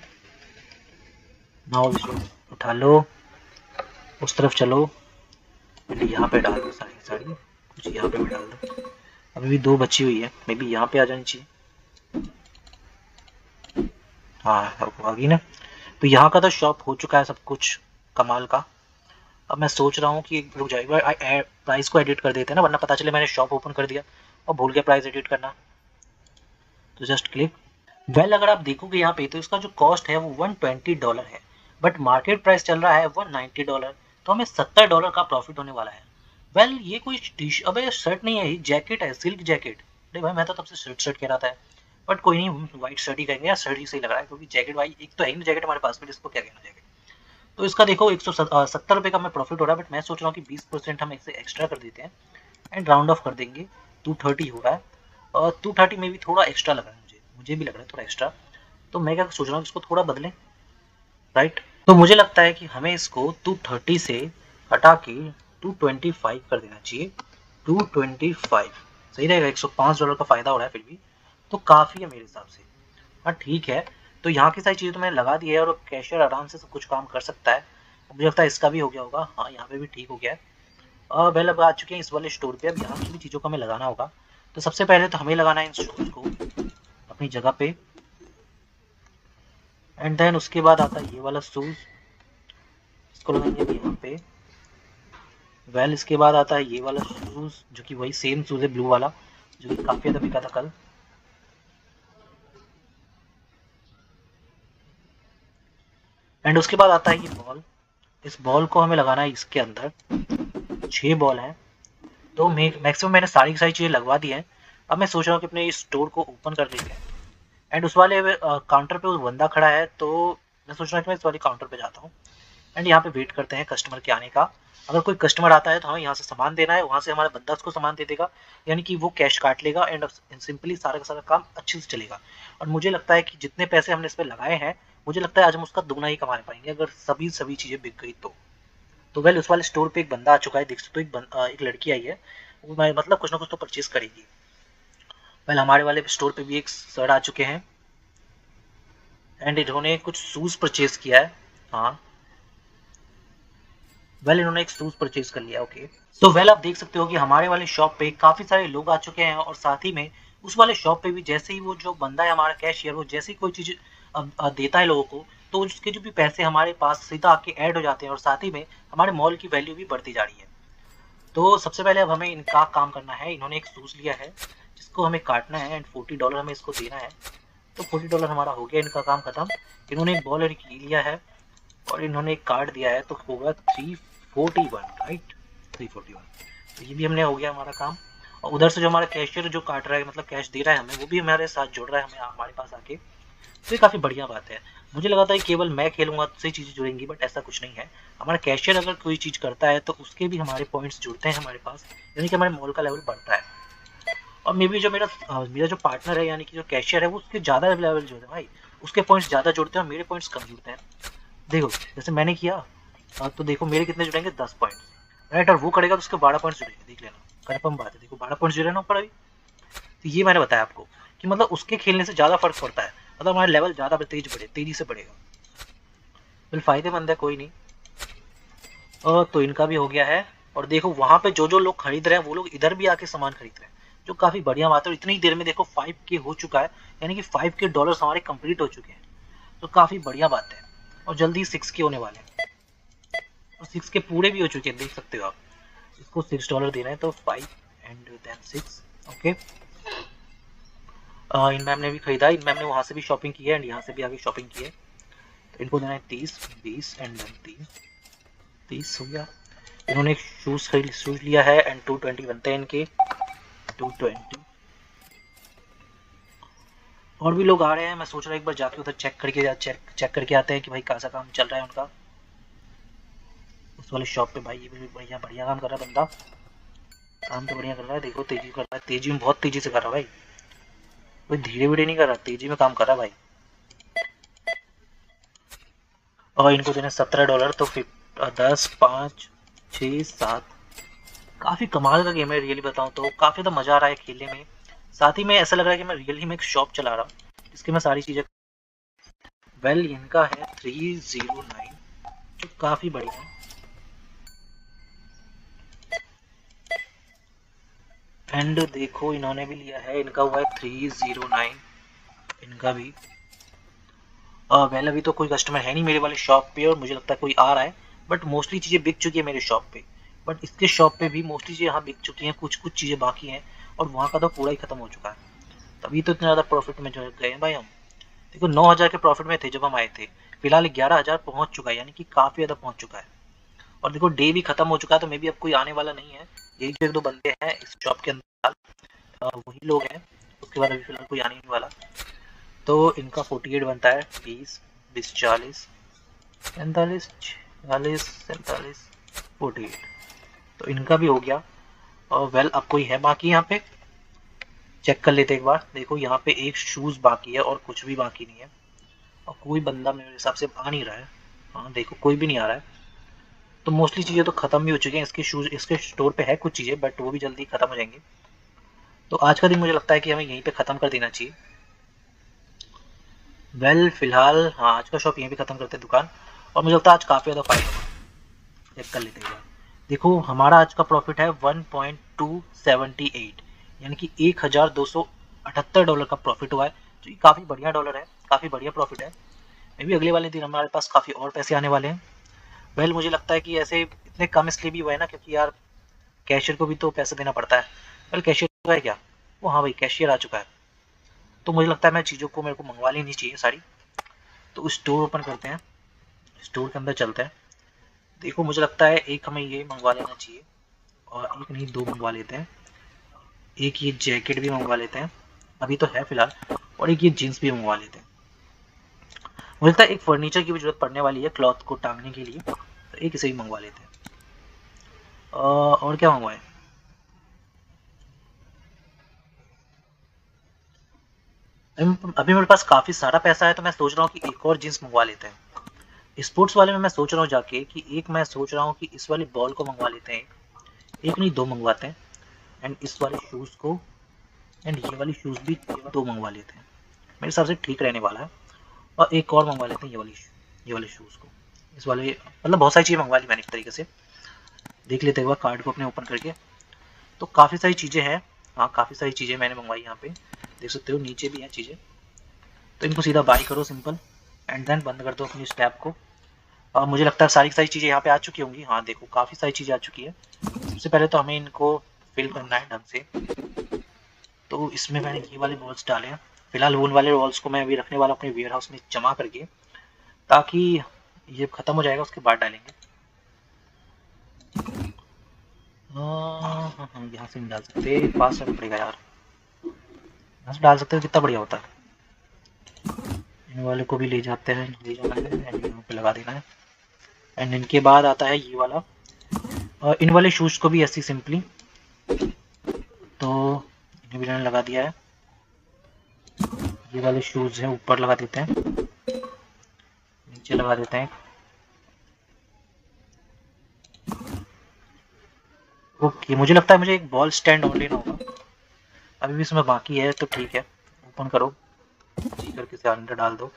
नाउ इसको उठा लो, उस तरफ चलो, यहाँ पे डाल दो सारी साड़ी, कुछ यहाँ पे भी डाल दो। अभी भी 2 बची हुई है, मे बी यहाँ पे आ जानी चाहिए। हाँ आ गई ना। तो यहाँ का तो शॉप हो चुका है सब कुछ कमाल का। अब मैं सोच रहा हूँ कि रुक जाएगा, प्राइस को एडिट कर देते हैं ना, वरना पता चले मैंने शॉप ओपन कर दिया और भूल गया प्राइस एडिट करना। तो जस्ट क्लिक। वेल अगर आप देखोगे यहाँ पे तो इसका जो कॉस्ट है वो $120 है, बट मार्केट प्राइस चल रहा है $190, तो हमें $70 का प्रॉफिट होने वाला है। वेल ये कोई अबे शर्ट नहीं है, जैकेट है, सिल्क जैकेट। अरे भाई मैं तो तब से शर्ट कह रहा था, बट कोई नहीं, व्हाइट शर्ट ही कहेंगे यार, शर्ट ही सही लग रहा है क्योंकि जैकेट भाई एक तो है ही ना जैकेट हमारे पास में, जिसको क्या कहना जैकेट। तो इसका देखो 170 का हमें प्रॉफिट हो रहा है, बट मैं सोच रहा हूँ कि 20% हम इसे एक्स्ट्रा कर देते हैं एंड राउंड ऑफ कर देंगे। 230 हो रहा है और 230 में भी थोड़ा एक्स्ट्रा लग रहा है, मुझे भी लग रहा है थोड़ा एक्स्ट्रा। तो मैं क्या सोच रहा हूँ इसको थोड़ा बदलें, राइट। तो मुझे लगता है कि हमें इसको 230 से हटा के 225 कर देना चाहिए। 225 सही रहेगा, $105 का फायदा हो रहा है फिर भी, तो काफ़ी है मेरे हिसाब से। हाँ ठीक है। तो यहाँ की सारी चीज़ें तो मैंने लगा दी है और कैशियर आराम से सब कुछ काम कर सकता है। मुझे लगता है इसका भी हो गया होगा, हाँ यहाँ पे भी ठीक हो गया है। वेल अब आ चुके हैं इस वाले स्टोर पे, अब यहाँ की भी चीज़ों को हमें लगाना होगा। तो सबसे पहले तो हमें लगाना है इन शूज़ को अपनी जगह पे, एंड देन उसके बाद आता है ये वाला शूज़, इसको लगाएंगे अभी यहाँ पे। वेल इसके बाद आता है ये वाला शूज़ जो कि वही सेम शूज़ है ब्लू वाला, जो कि काफ़ी ज़्यादा बिका था कल। एंड उसके बाद आता है ये बॉल। इस बॉल को हमें लगाना है इसके अंदर। 6 बॉल हैं, तो मैक्सिमम मैंने सारी की सारी चीज़ें लगवा दी हैं। अब मैं सोच रहा हूँ कि अपने इस स्टोर को ओपन कर देते हैं। एंड उस वाले काउंटर पे उस बंदा खड़ा है, तो मैं सोच रहा हूँ कि मैं इस वाले काउंटर पे जाता हूँ एंड यहाँ पे वेट करते हैं कस्टमर के आने का। अगर कोई कस्टमर आता है तो हमें यहाँ से सामान देना है, वहाँ से हमारा बंदा उसको सामान दे देगा, यानी कि वो कैश काट लेगा एंड सिंपली सारा का सारा काम अच्छे से चलेगा। और मुझे लगता है कि जितने पैसे हमने इस पर लगाए हैं, मुझे लगता है आज हम उसका दुगना ही कमा पाएंगे अगर सभी चीज़ें बिक गई तो वेल उस वाले स्टोर पे एक बंदा आ चुका है, देख सकते हो एक लड़की आई है, वो मतलब कुछ ना कुछ तो परचेज करेगी। वेल हमारे वाले स्टोर पे भी एक सर आ चुके हैं एंड इन्होंने कुछ शूज़ परचेज किया है। हाँ वेल इन्होंने एक शूज़ परचेज कर लिया, ओके। सो वेल आप देख सकते हो कि हमारे वाले शॉप पे काफ़ी सारे लोग आ चुके हैं और साथ ही में उस वाले शॉप पे भी जैसे ही वो जो बंदा है हमारा कैशियर, वो जैसे ही कोई चीज़ देता है लोगों को, तो उसके जो भी पैसे हमारे पास सीधा आके ऐड हो जाते हैं और साथ ही में हमारे मॉल की वैल्यू भी बढ़ती जा रही है। तो सबसे पहले अब हमें इनका काम करना है। इन्होंने एक शूज़ लिया है जिसको हमें काटना है एंड $40 हमें इसको देना है। तो $40 हमारा हो गया, इनका काम खत्म। इन्होंने एक बॉल लिया है और इन्होंने एक कार्ड दिया है, तो होगा 341, राइट, 341। तो ये भी हमने हो गया हमारा काम। और उधर से जो हमारा कैशियर जो काट रहा है, मतलब कैश दे रहा है हमें, वो भी हमारे साथ जुड़ रहा है हमें हमारे पास आके। तो ये काफ़ी बढ़िया बात है। मुझे लगा था कि केवल मैं खेलूंगा तो सही चीज़ें जुड़ेंगी, बट ऐसा कुछ नहीं है। हमारा कैशियर अगर कोई चीज़ करता है तो उसके भी हमारे पॉइंट्स जुड़ते हैं हमारे पास, यानी कि हमारे मॉल का लेवल बढ़ता है। और मे बी जो मेरा जो पार्टनर है यानी कि जो कैशियर है, वो उसके ज़्यादा लेवल जुड़ते हैं भाई, उसके पॉइंट्स ज़्यादा जुड़ते हैं और मेरे पॉइंट्स कम जुड़ते हैं। देखो जैसे मैंने किया तो देखो मेरे कितने जुड़ेंगे, 10 पॉइंट्स, राइट, और वो करेगा तो उसके 12 पॉइंट्स जुड़ेंगे, देख लेना। कंफर्म बात है। देखो 12.0 है ना ऊपर अभी। तो ये मैंने बताया आपको कि मतलब उसके खेलने से ज़्यादा फर्क पड़ता है, मतलब हमारा लेवल ज़्यादा तेजी से बढ़ेगा। बिल फायदेमंद है, कोई नहीं। तो इनका भी हो गया है। और देखो वहां पे जो जो लोग खरीद रहे हैं वो लोग इधर भी आके सामान खरीद रहे हैं, जो काफी बढ़िया बात है। और इतनी देर में देखो 5K हो चुका है, यानी कि 5K डॉलर्स हमारे कंप्लीट हो चुके हैं, तो काफी बढ़िया बात है। और जल्दी 6K होने वाले हैं, और 6K पूरे भी हो चुके हैं, देख सकते हो आप। इसको $6 देना है, तो 5 एंड देन 6। ओके। इन मैम ने भी खरीदा, इन मैम ने वहां से भी शॉपिंग की है एंड यहाँ से भी आगे शॉपिंग की है। तो इनको देना है 30, 20 एंड देन 30 हो गया। इन्होंने शूज लिया है एंड 220 बनते हैं इनके, 220। और भी लोग आ रहे हैं, मैं सोच रहा हूँ एक बार जाके उधर चेक करके आते हैं कि भाई कैसा काम चल रहा है उनका उस वाले शॉप पे। भाई ये भी बढ़िया बढ़िया काम कर रहा है बंदा, काम तो बढ़िया कर रहा है। देखो तेजी कर रहा है, तेजी में बहुत तेजी से कर रहा है भाई, कोई धीरे धीरे नहीं कर रहा, तेजी में काम कर रहा है भाई। और इनको देना $17, तो 10, 5, 6, 7। काफी कमाल का गेम है, रियली बताऊं तो काफी ज्यादा मजा आ रहा है खेलने में। साथ ही में ऐसा लग रहा है कि मैं रियली में एक शॉप चला रहा हूँ जिसके मैं सारी चीजें। वेल इनका है 309, जो काफी बढ़िया है। एंड देखो इन्होंने भी लिया है, इनका हुआ है 309 इनका भी। वेल अभी तो कोई कस्टमर है नहीं मेरे वाले शॉप पे, और मुझे लगता है कोई आ रहा है, बट मोस्टली चीज़ें बिक चुकी है मेरे शॉप पे। बट इसके शॉप पे भी मोस्टली चीज़ें यहाँ बिक चुकी हैं, कुछ कुछ चीज़ें बाकी हैं, और वहाँ का तो पूरा ही खत्म हो चुका है। तभी तो इतना ज़्यादा प्रॉफिट में जो गए हैं भाई हम। देखो 9,000 के प्रॉफिट में थे जब हम आए थे, फिलहाल 11,000 पहुंच चुका है, यानी कि काफ़ी ज़्यादा पहुंच चुका है। और देखो डे भी खत्म हो चुका है, तो मे भी अब कोई आने वाला नहीं है। यही जो एक दो बंदे हैं इस शॉप के अंदर, वही लोग हैं, उसके बाद अभी फिलहाल कोई आने नहीं वाला। तो इनका 48 बनता है, 20, 20, 40, 45, 46, 47, 48। तो इनका भी हो गया। और वेल अब कोई है बाकी यहाँ पे, चेक कर लेते एक बार। देखो यहाँ पे एक शूज बाकी है और कुछ भी बाकी नहीं है, और कोई बंदा मेरे हिसाब से आ नहीं रहा है। हाँ देखो कोई भी नहीं आ रहा है, तो मोस्टली चीज़ें तो खत्म भी हो चुकी हैं। इसके शूज इसके स्टोर पे है कुछ चीज़ें, बट वो भी जल्दी खत्म हो जाएंगी। तो आज का दिन मुझे लगता है कि हमें यहीं पे खत्म कर देना चाहिए। वेल फिलहाल हाँ, आज का शॉप यहीं पे खत्म करते हैं दुकान। और मुझे लगता है आज काफ़ी ज़्यादा फायदा होगा, चेक कर लेते हैं। देखो हमारा आज का प्रॉफिट है 1.278, यानी कि $1,278 का प्रॉफिट हुआ है, जो कि काफ़ी बढ़िया डॉलर है, काफ़ी बढ़िया प्रॉफिट है। मे भी अगले वाले दिन हमारे पास काफ़ी और पैसे आने वाले हैं। वेल मुझे लगता है कि ऐसे इतने कम इसलिए भी हुआ है ना, क्योंकि यार कैशियर को भी तो पैसा देना पड़ता है। वेल कैशियर है क्या, वो हाँ भाई कैशियर आ चुका है। तो मुझे लगता है मैं चीज़ों को मेरे को मंगवा लेनी चाहिए सारी। तो स्टोर ओपन करते हैं, स्टोर के अंदर चलते हैं। देखो मुझे लगता है एक हमें ये मंगवा लेना चाहिए, और एक नहीं दो मंगवा लेते हैं। एक ये जैकेट भी मंगवा लेते हैं, अभी तो है फिलहाल। और एक ये जीन्स भी मंगवा लेते हैं। मुझे लगता है एक फर्नीचर की भी जरूरत पड़ने वाली है क्लॉथ को टांगने के लिए, तो एक इसे भी मंगवा लेते हैं। और क्या मंगवाए, अभी मेरे पास काफ़ी सारा पैसा है, तो मैं सोच रहा हूँ कि एक और जीन्स मंगवा लेते हैं। स्पोर्ट्स वाले में मैं सोच रहा हूँ जाके कि एक मैं सोच रहा हूँ कि इस वाली बॉल को मंगवा लेते हैं, एक नहीं दो मंगवाते हैं। एंड इस वाले शूज़ को, एंड ये वाली शूज़ भी दो मंगवा लेते हैं, मेरे हिसाब से ठीक रहने वाला है। और एक और मंगवा लेते हैं ये वाले शूज़ को, इस वाले, मतलब बहुत सारी चीज़ें मंगवा ली मैंने एक तरीके से। देख लेते हैं कार्ड को अपने ओपन करके, तो काफ़ी सारी चीज़ें हैं। हाँ काफ़ी सारी चीज़ें मैंने मंगवाई, यहाँ पे देख सकते हो नीचे भी हैं चीज़ें। तो इनको सीधा बाई करो सिंपल, एंड देन बंद कर दो अपनी इस टैब को। और मुझे लगता है सारी सारी चीज़ें यहाँ पे आ चुकी होंगी। हाँ देखो काफ़ी सारी चीज़ें आ चुकी है। सबसे पहले तो हमें इनको फिल करना है ढंग से। तो इसमें मैंने ये वाले बॉल्स डाले हैं, फिलहाल उन वाले बॉल्स को मैं अभी रखने वाला अपने वेयर हाउस में जमा करके, ताकि ये खत्म हो जाएगा उसके बाद डालेंगे। हाँ यहाँ से नहीं डाल सकते, पास रखना पड़ेगा यार। यहाँ से डाल सकते हो, कितना बढ़िया होता है। इन वाले को भी ले जाते हैं, ले जाना है एंड यहाँ पे लगा देना है। एंड इनके बाद आता है ये वाला, और इन वाले शूज को भी ऐसी सिंपली, तो इन्हें भी मैंने लगा दिया है। ये वाले शूज हैं ऊपर लगा देते हैं, नीचे लगा देते हैं। ओके ओके, मुझे लगता है मुझे एक बॉल स्टैंड और लेना होगा, अभी भी इसमें बाकी है तो ठीक है। ओपन करो, जी करके से अंदर डाल दो,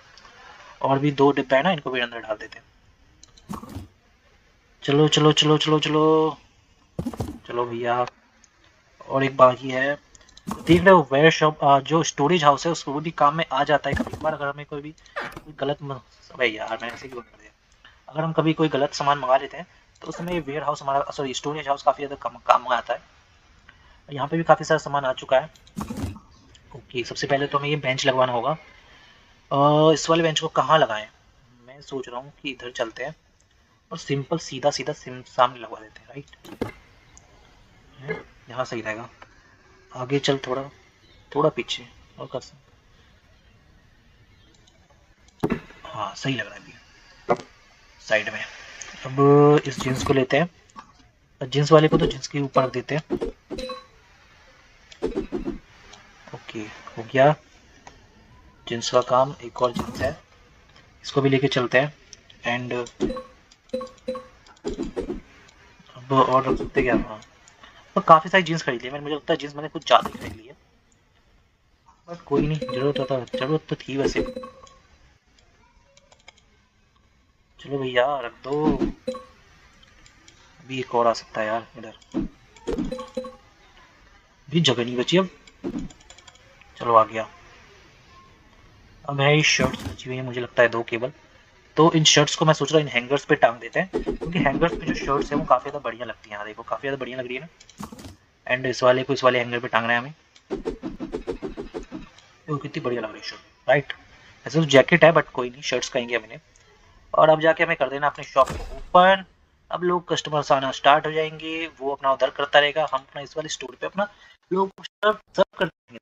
और भी 2 डिब्बे है ना, इनको भी अंदर डाल देते हैं। चलो चलो चलो चलो चलो चलो भैया, और एक बाकी है। देख रहे हो वेयर शॉप, जो स्टोरेज हाउस है उसको, वो भी काम में आ जाता है कभी कभार, अगर हमें कोई भी कोई गलत अबे यार मैंने ऐसे क्यों कर दिया, अगर हम कभी कोई गलत सामान मंगा लेते हैं तो उस समय वेयर हाउस हमारा, सॉरी स्टोरेज हाउस काफ़ी ज़्यादा काम में आता है। यहाँ पे भी काफ़ी सारा सामान आ चुका है। ओके, सबसे पहले तो हमें ये बेंच लगवाना होगा। इस वाले बेंच को कहाँ लगाएं, मैं सोच रहा हूँ कि इधर चलते हैं और सिंपल सीधा सीधा सामने लगवा देते हैं, राइट, यहाँ सही रहेगा। आगे चल, थोड़ा थोड़ा पीछे और कर सकते, हाँ सही लग रहा है अभी साइड में। अब इस जींस को लेते हैं, जींस वाले को तो जींस के ऊपर रख देते हैं। ओके, हो गया जींस का काम। एक और जींस है, इसको भी लेके चलते हैं। एंड अब और रख सकते क्या, हाँ तो काफ़ी सारी जीन्स खरीद ली मैंने, मुझे लगता है जीन्स मैंने कुछ ज़्यादा ही खरीद ली है, बट कोई नहीं, ज़रूरत तो थी वैसे। चलो भैया रख दो, अभी एक और आ सकता है यार इधर, भी जगह नहीं बची अब। चलो आ गया। अब है ये शर्ट्स बची हुई है, मुझे लगता है 2 केवल, तो इन शर्ट्स को मैं सोच रहा हूँ इन हैंगर्स पे टांग देते हैं, क्योंकि हैंगर्स पे जो शर्ट्स है वो काफ़ी ज़्यादा बढ़िया लगती हैं। देखो काफ़ी ज़्यादा बढ़िया लग रही है ना। एंड इस वाले को इस वाले हैंगर पे टांगना है हमें, वो कितनी बढ़िया लग रही है शर्ट, राइट। ऐसे तो जैकेट है बट कोई नहीं, शर्ट्स कहेंगे हम इन्हें। और अब जाके हमें कर देना अपनी शॉप को ओपन। अब लोग कस्टमर्स आना स्टार्ट हो जाएंगे, वो अपना उधर करता रहेगा, हम अपना इस वाले स्टोर पे अपना लोग सर्व कर देंगे।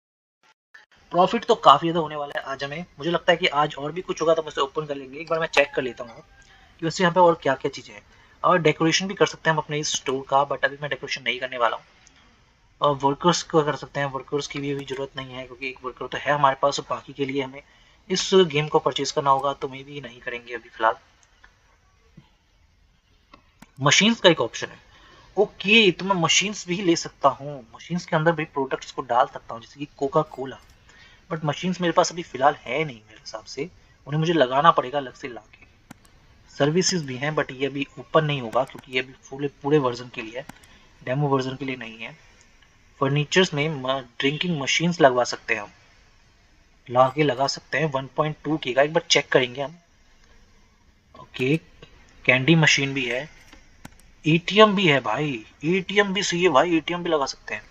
प्रॉफिट तो काफ़ी ज़्यादा होने वाला है आज हमें, मुझे लगता है कि आज और भी कुछ होगा तो हम उसे ओपन कर लेंगे। एक बार मैं चेक कर लेता हूँ कि वैसे यहाँ पे और क्या क्या चीज़ें हैं, और डेकोरेशन भी कर सकते हैं हम अपने इस स्टोर का, बट अभी मैं डेकोरेशन नहीं करने वाला हूँ। और वर्कर्स को कर सकते हैं, वर्कर्स की भी अभी ज़रूरत नहीं है, क्योंकि एक वर्कर तो है हमारे पास, और बाकी के लिए हमें इस गेम को परचेज करना होगा, तो मे भी नहीं करेंगे अभी फ़िलहाल। मशीन्स का एक ऑप्शन है, ओके तो मैं मशीन्स भी ले सकता हूँ, मशीन्स के अंदर भी प्रोडक्ट्स को डाल सकता हूँ, जैसे कि कोका कोला। बट मशीन्स मेरे पास अभी फ़िलहाल है नहीं मेरे हिसाब से, उन्हें मुझे लगाना पड़ेगा अलग से ला के। सर्विसेज भी हैं बट ये अभी ओपन नहीं होगा, क्योंकि ये अभी पूरे पूरे वर्जन के लिए है, डेमो वर्जन के लिए नहीं है। फर्नीचर्स में ड्रिंकिंग मशीन्स लगवा सकते हैं हम, ला के लगा सकते हैं 1.2 की का, एक बार चेक करेंगे हम। ओके, कैंडी मशीन भी है, एटीएम भी है भाई, एटीएम भी सही है भाई, एटीएम भी लगा सकते हैं।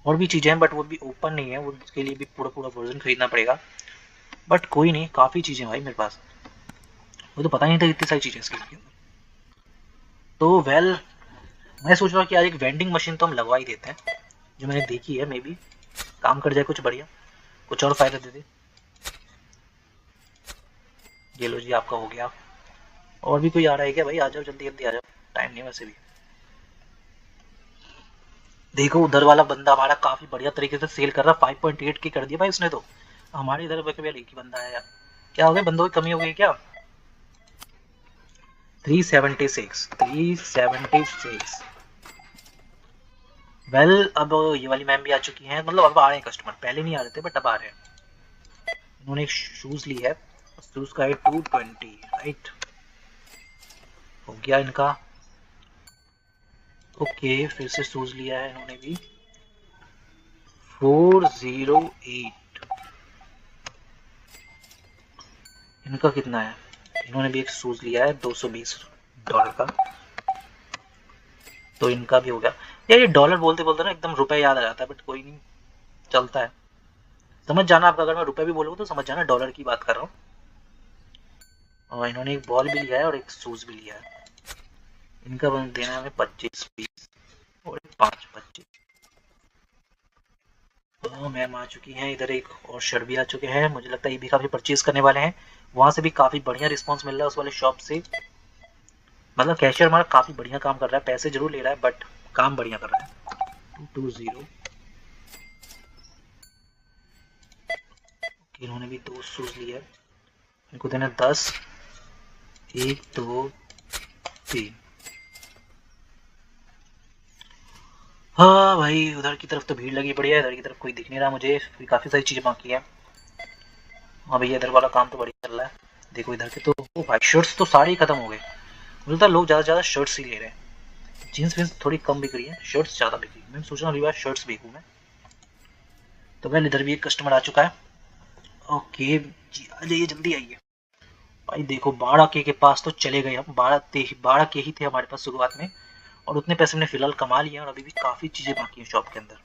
और भी चीज़ें हैं बट वो भी ओपन नहीं है, वो उसके लिए भी पूरा पूरा वर्जन खरीदना पड़ेगा, बट कोई नहीं, काफ़ी चीज़ें भाई मेरे पास, वो तो पता नहीं था इतनी सारी चीज़ें इसके अंदर। तो वेल मैं सोच रहा हूँ कि आज एक वेंडिंग मशीन तो हम लगवा ही देते हैं, जो मैंने देखी है, मे बी काम कर जाए कुछ बढ़िया, कुछ और फायदा दे दे। ये लो जी, आपका हो गया। और भी कोई आ रहा है क्या भाई, आ जाओ जल्दी जल्दी आ जाओ, टाइम नहीं वैसे भी। देखो उधर वाला बंदा हमारा काफी बढ़िया तरीके से सेल कर रहा है, 5.8 की कर दिया भाई उसने तो। हमारे इधर केवल एक ही बंदा है यार, क्या हो गया, बंदों की कमी हो गई क्या। 376, 376। वेल अब ये वाली मैम भी आ चुकी हैं, मतलब अब आ रहे हैं कस्टमर, पहले नहीं आ रहे थे बट अब आ रहे हैं। इन्होंने एक शूज ली है, शूज का है 220, राइट, हो गया इनका। ओके, फिर से शूज लिया है इन्होंने भी, 408। इनका कितना है, इन्होंने भी एक शूज लिया है $220 का, तो इनका भी हो गया। यार ये डॉलर बोलते बोलते ना एकदम रुपए याद आ जाता है, बट कोई नहीं, चलता है। समझ जाना आपका, अगर मैं रुपए भी बोलूँगा तो समझ जाना डॉलर की बात कर रहा हूँ। और इन्होंने एक बॉल भी लिया है और एक शूज भी लिया है, इनका देना है हमें 25 और 5 25। तो मैम आ चुकी हैं इधर, एक और शर्ट भी आ चुके हैं, मुझे लगता है ये भी काफ़ी परचेज करने वाले हैं। वहाँ से भी काफ़ी बढ़िया रिस्पांस मिल रहा है उस वाले शॉप से, मतलब कैशियर हमारा काफ़ी बढ़िया काम कर रहा है, पैसे जरूर ले रहा है बट काम बढ़िया कर रहा है। 220। इन्होंने भी 2 शूज लिए, इनको देना 10, 1 2 3। हाँ भाई, उधर की तरफ तो भीड़ लगी पड़ी है, इधर की तरफ कोई दिख नहीं रहा मुझे, काफी सारी चीजें बाकी है। हाँ भैया, इधर वाला काम तो बढ़िया चल रहा है। देखो इधर के तो, ओ भाई शर्ट्स तो सारे ही खत्म हो गए। मुझे लगता है लोग ज्यादा से ज्यादा शर्ट्स ही ले रहे हैं। जीन्स वीन्स थोड़ी कम बिक रही है, शर्ट्स ज्यादा बिक रही है। मैं सोच रहा हूँ अगली बार शर्ट्स बेचूं मैं। तो भाई इधर भी एक कस्टमर आ चुका है। ओके जी, आ जाइए, जल्दी आइए। भाई देखो 12K के पास तो चले गए हम, 12K ही थे हमारे पास शुरुआत में, और उतने पैसे हमने फिलहाल कमा लिए और अभी भी काफी चीजें बाकी हैं शॉप के अंदर।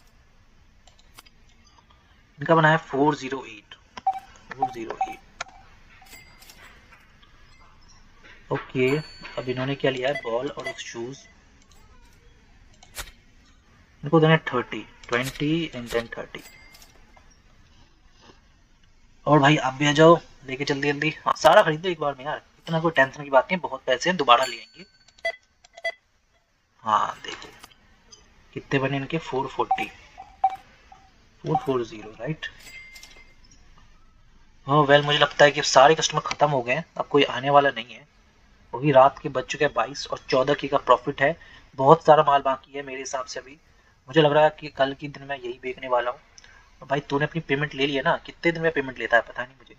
इनका बना है 408। 408। ओके, अब इन्होंने क्या लिया है, बॉल और एक शूज। इनको देना 30, 20 एंड देन 30। और भाई आप भी आ जाओ, लेके जल्दी जल्दी। हाँ सारा खरीद दो एक बार में यार, इतना कोई टेंशन की बात नहीं, बहुत पैसे हैं, दोबारा ले आएंगे। हाँ देखो कितने बने इनके, 440, 440 राइट। हाँ वेल, मुझे लगता है कि सारे कस्टमर खत्म हो गए हैं, अब कोई आने वाला नहीं है। वही रात के बज चुके हैं 22 और 14K का प्रॉफिट है। बहुत सारा माल बाकी है मेरे हिसाब से अभी। मुझे लग रहा है कि कल के दिन मैं यही बेचने वाला हूँ। और भाई तूने अपनी पेमेंट ले ली है ना, कितने दिन में पेमेंट लेता है पता नहीं मुझे।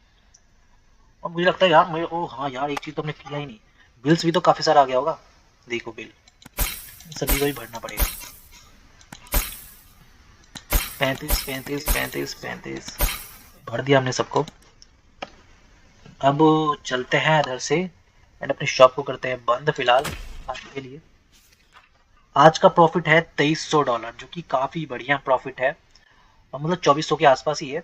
और मुझे लगता है यार मैं, ओ हाँ यार एक चीज़ तो हमने किया ही नहीं, बिल्स भी तो काफ़ी सारा आ गया होगा। देखो बिल सभी को ही भरना पड़ेगा। 35 35 35 35 भर दिया हमने सबको। अब चलते हैं इधर से एंड अपनी शॉप को करते हैं बंद फिलहाल आज के लिए। आज का प्रॉफिट है $2300, जो कि काफ़ी बढ़िया प्रॉफिट है, और मतलब 2400 के आसपास ही है।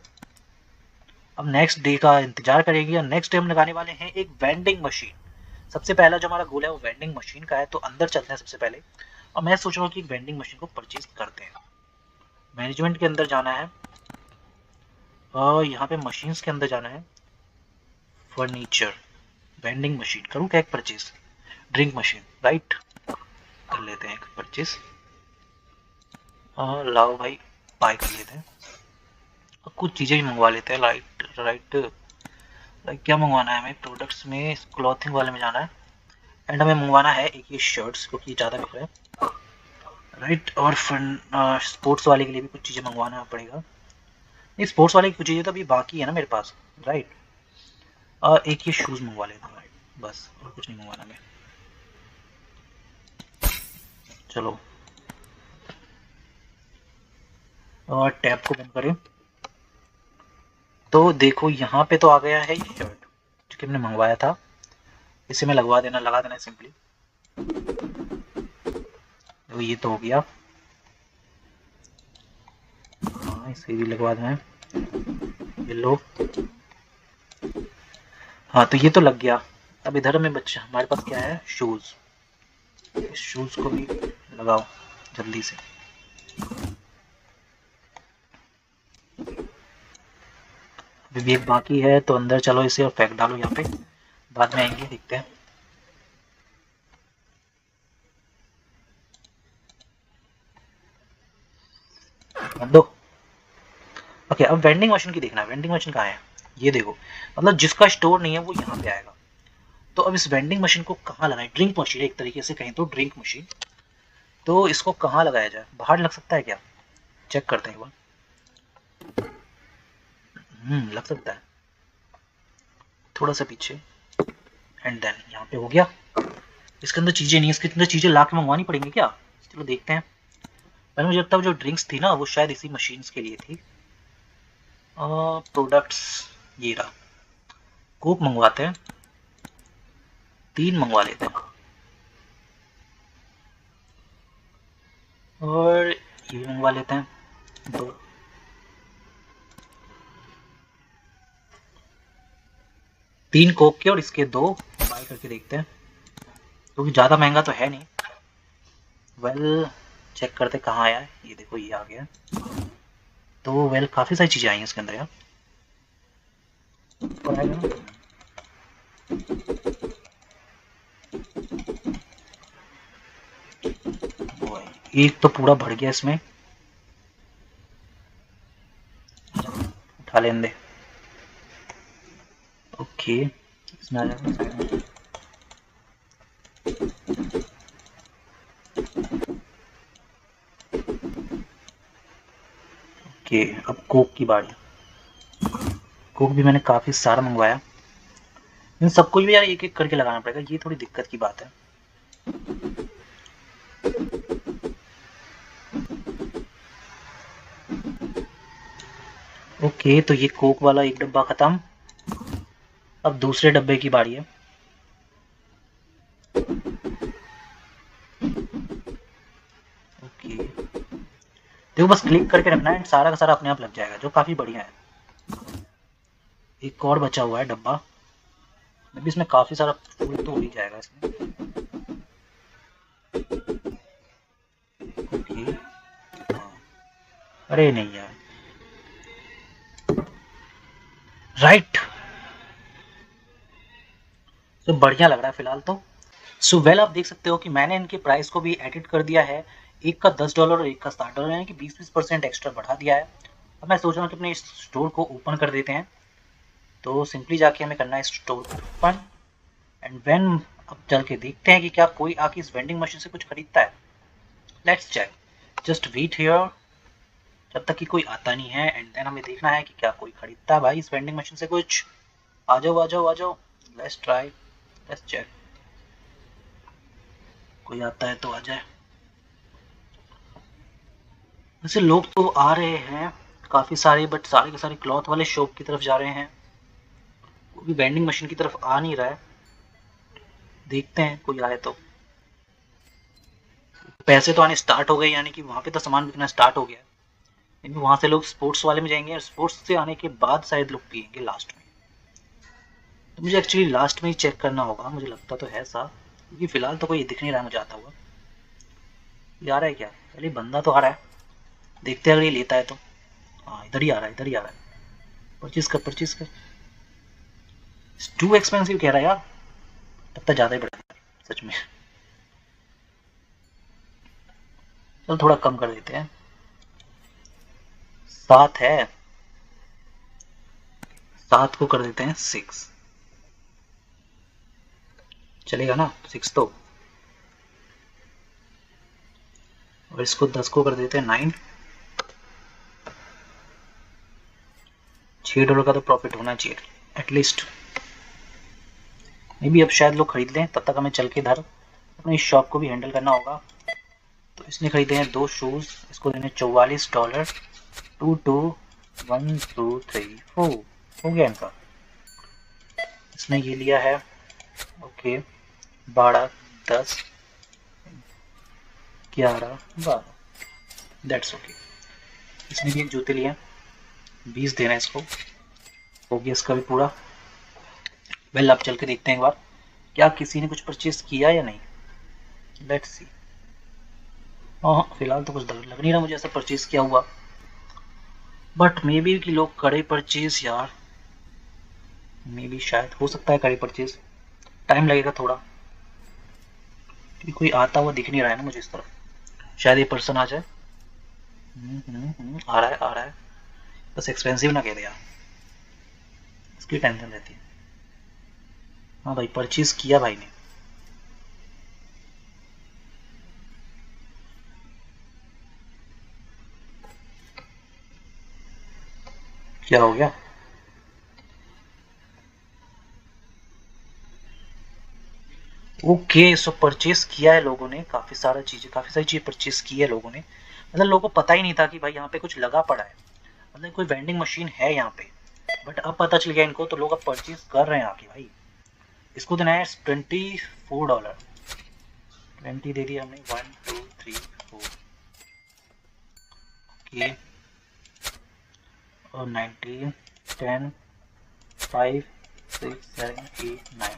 अब नेक्स्ट डे का इंतजार करेंगे, और नेक्स्ट डे हम लगाने वाले हैं एक वेंडिंग मशीन। सबसे पहला जो हमारा गोल है वो वेंडिंग मशीन का है, तो अंदर चलते हैं सबसे पहले। और मैं सोच रहा हूँ कि एक वेंडिंग मशीन को परचेज करते हैं। मैनेजमेंट के अंदर जाना है, और यहाँ पे मशीन्स के अंदर जाना है, फर्नीचर, वेंडिंग मशीन। करूँ क्या एक परचेज, ड्रिंक मशीन राइट, कर लेते हैं एक परचेज। लाओ भाई, बाय कर लेते हैं। और कुछ चीज़ें भी मंगवा लेते हैं, राइट राइट। लाइक क्या मंगवाना है हमें, प्रोडक्ट्स में क्लॉथिंग वाले में जाना है, एंड हमें मंगवाना है एक ये शर्ट्स, क्योंकि ज़्यादा बिक रहा है राइट। और स्पोर्ट्स वाले के लिए भी कुछ चीज़ें मंगवाना पड़ेगा। नहीं, स्पोर्ट्स वाले की कुछ चीज़ें तो अभी बाकी है ना मेरे पास, राइट। और एक ये शूज़ मंगवा लेता हूँ राइट, बस और कुछ नहीं मंगवाना मैं। चलो, और टैब को बंद करें। तो देखो यहाँ पे तो आ गया है ये शर्ट जो कि हमने मंगवाया था, इसे मैं लगा देना सिंपली। तो ये तो हो गया, हाँ इसे भी लगवा देना है, ये लो। हाँ तो ये तो लग गया। अब इधर में बच्चा हमारे पास क्या है, शूज़। इस शूज़ को भी लगाओ जल्दी से। अभी भी एक बाकी है, तो अंदर चलो इसे और फेंक डालो यहाँ पे, बाद में आएंगे देखते हैं। दो। ओके, अब वेंडिंग मशीन की देखना है, वेंडिंग मशीन कहाँ है, ये देखो। मतलब जिसका स्टोर नहीं है वो यहाँ पे आएगा। तो अब इस वेंडिंग मशीन को कहाँ लगाए, ड्रिंक मशीन एक तरीके से कहें तो, ड्रिंक मशीन। तो इसको कहाँ लगाया जाए, बाहर लग सकता है क्या, चेक करते हैं एक बार। लग सकता है, थोड़ा सा पीछे, एंड देन यहाँ पे हो गया। इसके अंदर चीजें नहीं, इसके अंदर चीजें ला के मंगवानी पड़ेंगी क्या, चलो देखते हैं। पहले मुझे लगता है जो ड्रिंक्स थी ना वो शायद इसी मशीन्स के लिए थी। प्रोडक्ट्स, ये रहा। कोक मंगवाते हैं, 3 मंगवा लेते हैं, और ये भी मंगवा लेते हैं 2। 3 कोक के और इसके 2 बाय करके देखते हैं, क्योंकि ज़्यादा महंगा तो है नहीं। वेल चेक करते कहाँ आया है, ये देखो ये आ गया। तो वेल काफ़ी सारी चीज़ें आई हैं इसके अंदर यार, और आएगा ना। एक तो पूरा भर गया इसमें, उठा लेने दे। ओके, इसमें आ जाएगा। ओके, अब कोक की बारी। कोक भी मैंने काफ़ी सारा मंगवाया। इन सबको भी यार एक एक करके लगाना पड़ेगा, ये थोड़ी दिक्कत की बात है। ओके, तो ये कोक वाला एक डब्बा खत्म। अब दूसरे डब्बे की बारी है। ओके, देखो बस क्लिक करके रखना है, सारा का सारा अपने आप लग जाएगा, जो काफ़ी बढ़िया है। एक और बचा हुआ है डब्बा, मे भी इसमें काफ़ी सारा फूल तो हो ही जाएगा इसमें। ओके, हाँ। अरे नहीं यार, राइट। तो बढ़िया लग रहा है फिलहाल तो। सो वेल, आप देख सकते हो कि मैंने इनके प्राइस को भी एडिट कर दिया है। एक का $10 और एक का $60, यानी कि 20% एक्स्ट्रा बढ़ा दिया है। अब मैं सोच रहा हूँ कि अपने इस स्टोर को ओपन कर देते हैं। तो सिंपली जाके हमें करना है स्टोर को ओपन एंड व्हेन, अब चल के देखते हैं कि क्या कोई आके इस वेंडिंग मशीन से कुछ खरीदता है। Let's check, just wait here, जब तक कि कोई आता नहीं है एंड देन हमें देखना है कि क्या कोई खरीदता है भाई इस वेंडिंग मशीन से कुछ। आ जाओ आ जाओ आ जाओ, लेट्स ट्राई, लेट्स चेक, कोई आता है तो आ जाए। वैसे लोग तो आ रहे हैं काफ़ी सारे, बट सारे के सारे क्लॉथ वाले शॉप की तरफ जा रहे हैं, वो भी वेंडिंग मशीन की तरफ आ नहीं रहा है। देखते हैं कोई आए तो। पैसे तो आने स्टार्ट हो गए, यानी कि वहाँ पे तो सामान बिकना स्टार्ट हो गया। लेकिन वहाँ से लोग स्पोर्ट्स वाले में जाएंगे और स्पोर्ट्स से आने के बाद शायद लोग पियेंगे लास्ट में। तो मुझे एक्चुअली लास्ट में ही चेक करना होगा, मुझे लगता तो है सा, क्योंकि फिलहाल तो कोई दिख नहीं रहा मुझे आता हुआ। ये आ रहा है क्या? पहले बंदा तो आ रहा है, देखते हैं अगर ये लेता है तो। हाँ, इधर ही आ रहा है, इधर ही आ रहा है। परचेज कर, परचेज कर। टू एक्सपेंसिव कह रहा है यार, तब तक ज़्यादा ही बढ़ा दिया सच में। चल थोड़ा कम कर देते हैं, 7 है, 7 को कर देते हैं 6। चलेगा ना 6 तो। और इसको 10 को कर देते हैं 9। $6 का तो प्रॉफिट होना चाहिए एटलीस्ट। मे भी अब शायद लोग खरीद लें, तब तक हमें चल के इधर अपनी शॉप को भी हैंडल करना होगा। तो इसने खरीदे हैं 2 शूज़, इसको देने $44। 2 2 1 2 3 4 हो गया इनका। इसने ये लिया है, ओके, 12 10 11 12, दैट्स ओके। इसने भी एक जूते लिए, 20 देना है इसको, हो गया इसका भी पूरा। वेल, अब चल के देखते हैं एक बार क्या किसी ने कुछ परचेज किया या नहीं। Let's see. हाँ, फिलहाल तो कुछ लग नहीं रहा मुझे ऐसा परचेज किया हुआ, बट मे बी कि लोग करे परचेज यार, मे बी शायद हो सकता है करे परचेज, टाइम लगेगा थोड़ा, क्योंकि कोई आता हुआ दिख नहीं रहा है ना मुझे इस तरफ। शायद ये पर्सन आ जाए। आ रहा है आ रहा है, बस एक्सपेंसिव ना कह दे यार, इसकी टेंशन रहती है। हाँ भाई, परचेज किया भाई ने। क्या हो गया? ओके, सो परचेज किया है लोगों ने, काफी सारी चीजें परचेज की है लोगों ने। मतलब लोगों को पता ही नहीं था कि भाई यहाँ पे कुछ लगा पड़ा है, मतलब कोई वेंडिंग मशीन है यहाँ पे, बट अब पता चल गया इनको, तो लोग अब परचेज कर रहे हैं आके भाई। इसको देना है $24। 20 दे दिया हमने, 1 2 3 4, ओके, और 19 10 5 6 7 8 9।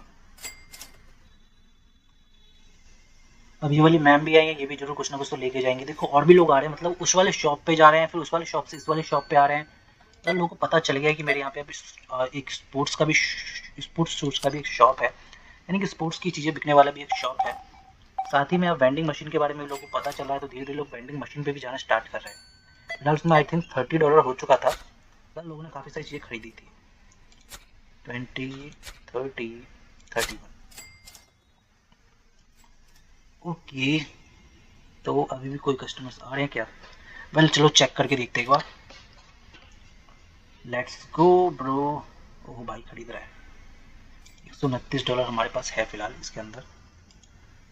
अब ये वाली मैम भी आई है, ये भी जरूर कुछ ना कुछ तो लेके जाएंगे। देखो और भी लोग आ रहे हैं, मतलब उस वाले शॉप पे जा रहे हैं, फिर उस वाले शॉप से इस वाले शॉप पे आ रहे हैं। तो लोगों को पता चल गया कि मेरे यहाँ पे अभी एक स्पोर्ट्स शूज का भी एक शॉप है, यानी कि स्पोर्ट्स की चीज़ें बिकने वाला भी एक शॉप है। साथ ही में अब वेंडिंग मशीन के बारे में लोगों को पता चल रहा है, तो धीरे धीरे लोग वेंडिंग मशीन पे भी जाना स्टार्ट कर रहे हैं। फिलहाल उसमें आई थिंक $30 हो चुका था, फिलहाल लोगों ने काफ़ी सारी चीज़ें खरीदी थी। 20 30 31, ओके। तो अभी भी कोई कस्टमर्स आ रहे हैं क्या? वेल, चलो चेक करके देखते हैं एक बार। Let's go bro. ओह भाई खरीद रहा है। $129 हमारे पास है फिलहाल इसके अंदर।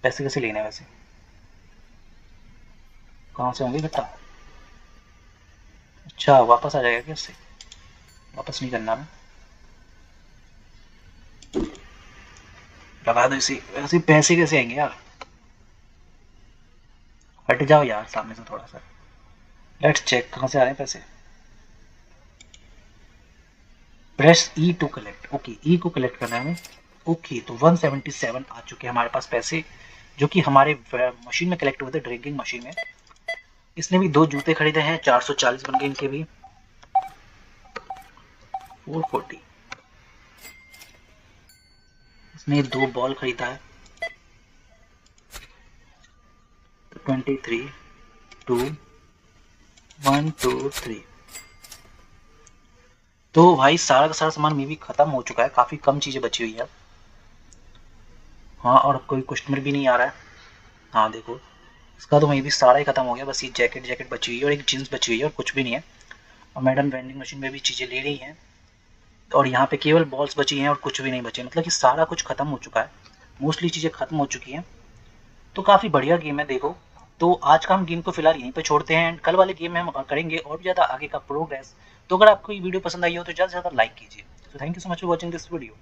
पैसे कैसे लेने हैं वैसे, कहाँ से होंगे इकट्ठा? अच्छा वापस आ जाएगा क्या इससे? वापस नहीं करना ना, लगा दो इसे। वैसे पैसे कैसे आएंगे यार? हट जाओ यार सामने से थोड़ा सा। लेट्स चेक कहाँ से आ रहे हैं पैसे। Press e to collect. Okay e को कलेक्ट करना है हमें। ओके तो 177 आ चुके हैं हमारे पास पैसे, जो कि हमारे मशीन में कलेक्ट हुए थे, ड्रिंकिंग मशीन में। इसने भी 2 जूते खरीदे हैं, 440 बन गए इनके भी। 440। इसने 2 बॉल खरीदा है। 23 2 1 2 3। तो भाई सारा का सारा सामान में भी खत्म हो चुका है, काफी कम चीजें बची हुई है। हाँ और कोई कस्टमर भी नहीं आ रहा है। हाँ देखो इसका तो वहीं भी सारा ही खत्म हो गया, बस ये जैकेट बची हुई है और एक जींस बची हुई है और कुछ भी नहीं है। और मैडम वेंडिंग मशीन में भी चीज़ें ले रही हैं और यहाँ पे केवल बॉल्स बची हैं और कुछ भी नहीं बचे, मतलब कि सारा कुछ खत्म हो चुका है। मोस्टली चीज़ें खत्म हो चुकी हैं। तो काफ़ी बढ़िया गेम है देखो। तो आज का हम गेम को फिलहाल यहीं पे छोड़ते हैं एंड कल वाले गेम में हम करेंगे और भी ज़्यादा आगे का प्रोग्रेस। तो अगर आपको ये वीडियो पसंद आई हो तो ज़्यादा से ज़्यादा लाइक कीजिए। तो thank you so much for watching this video.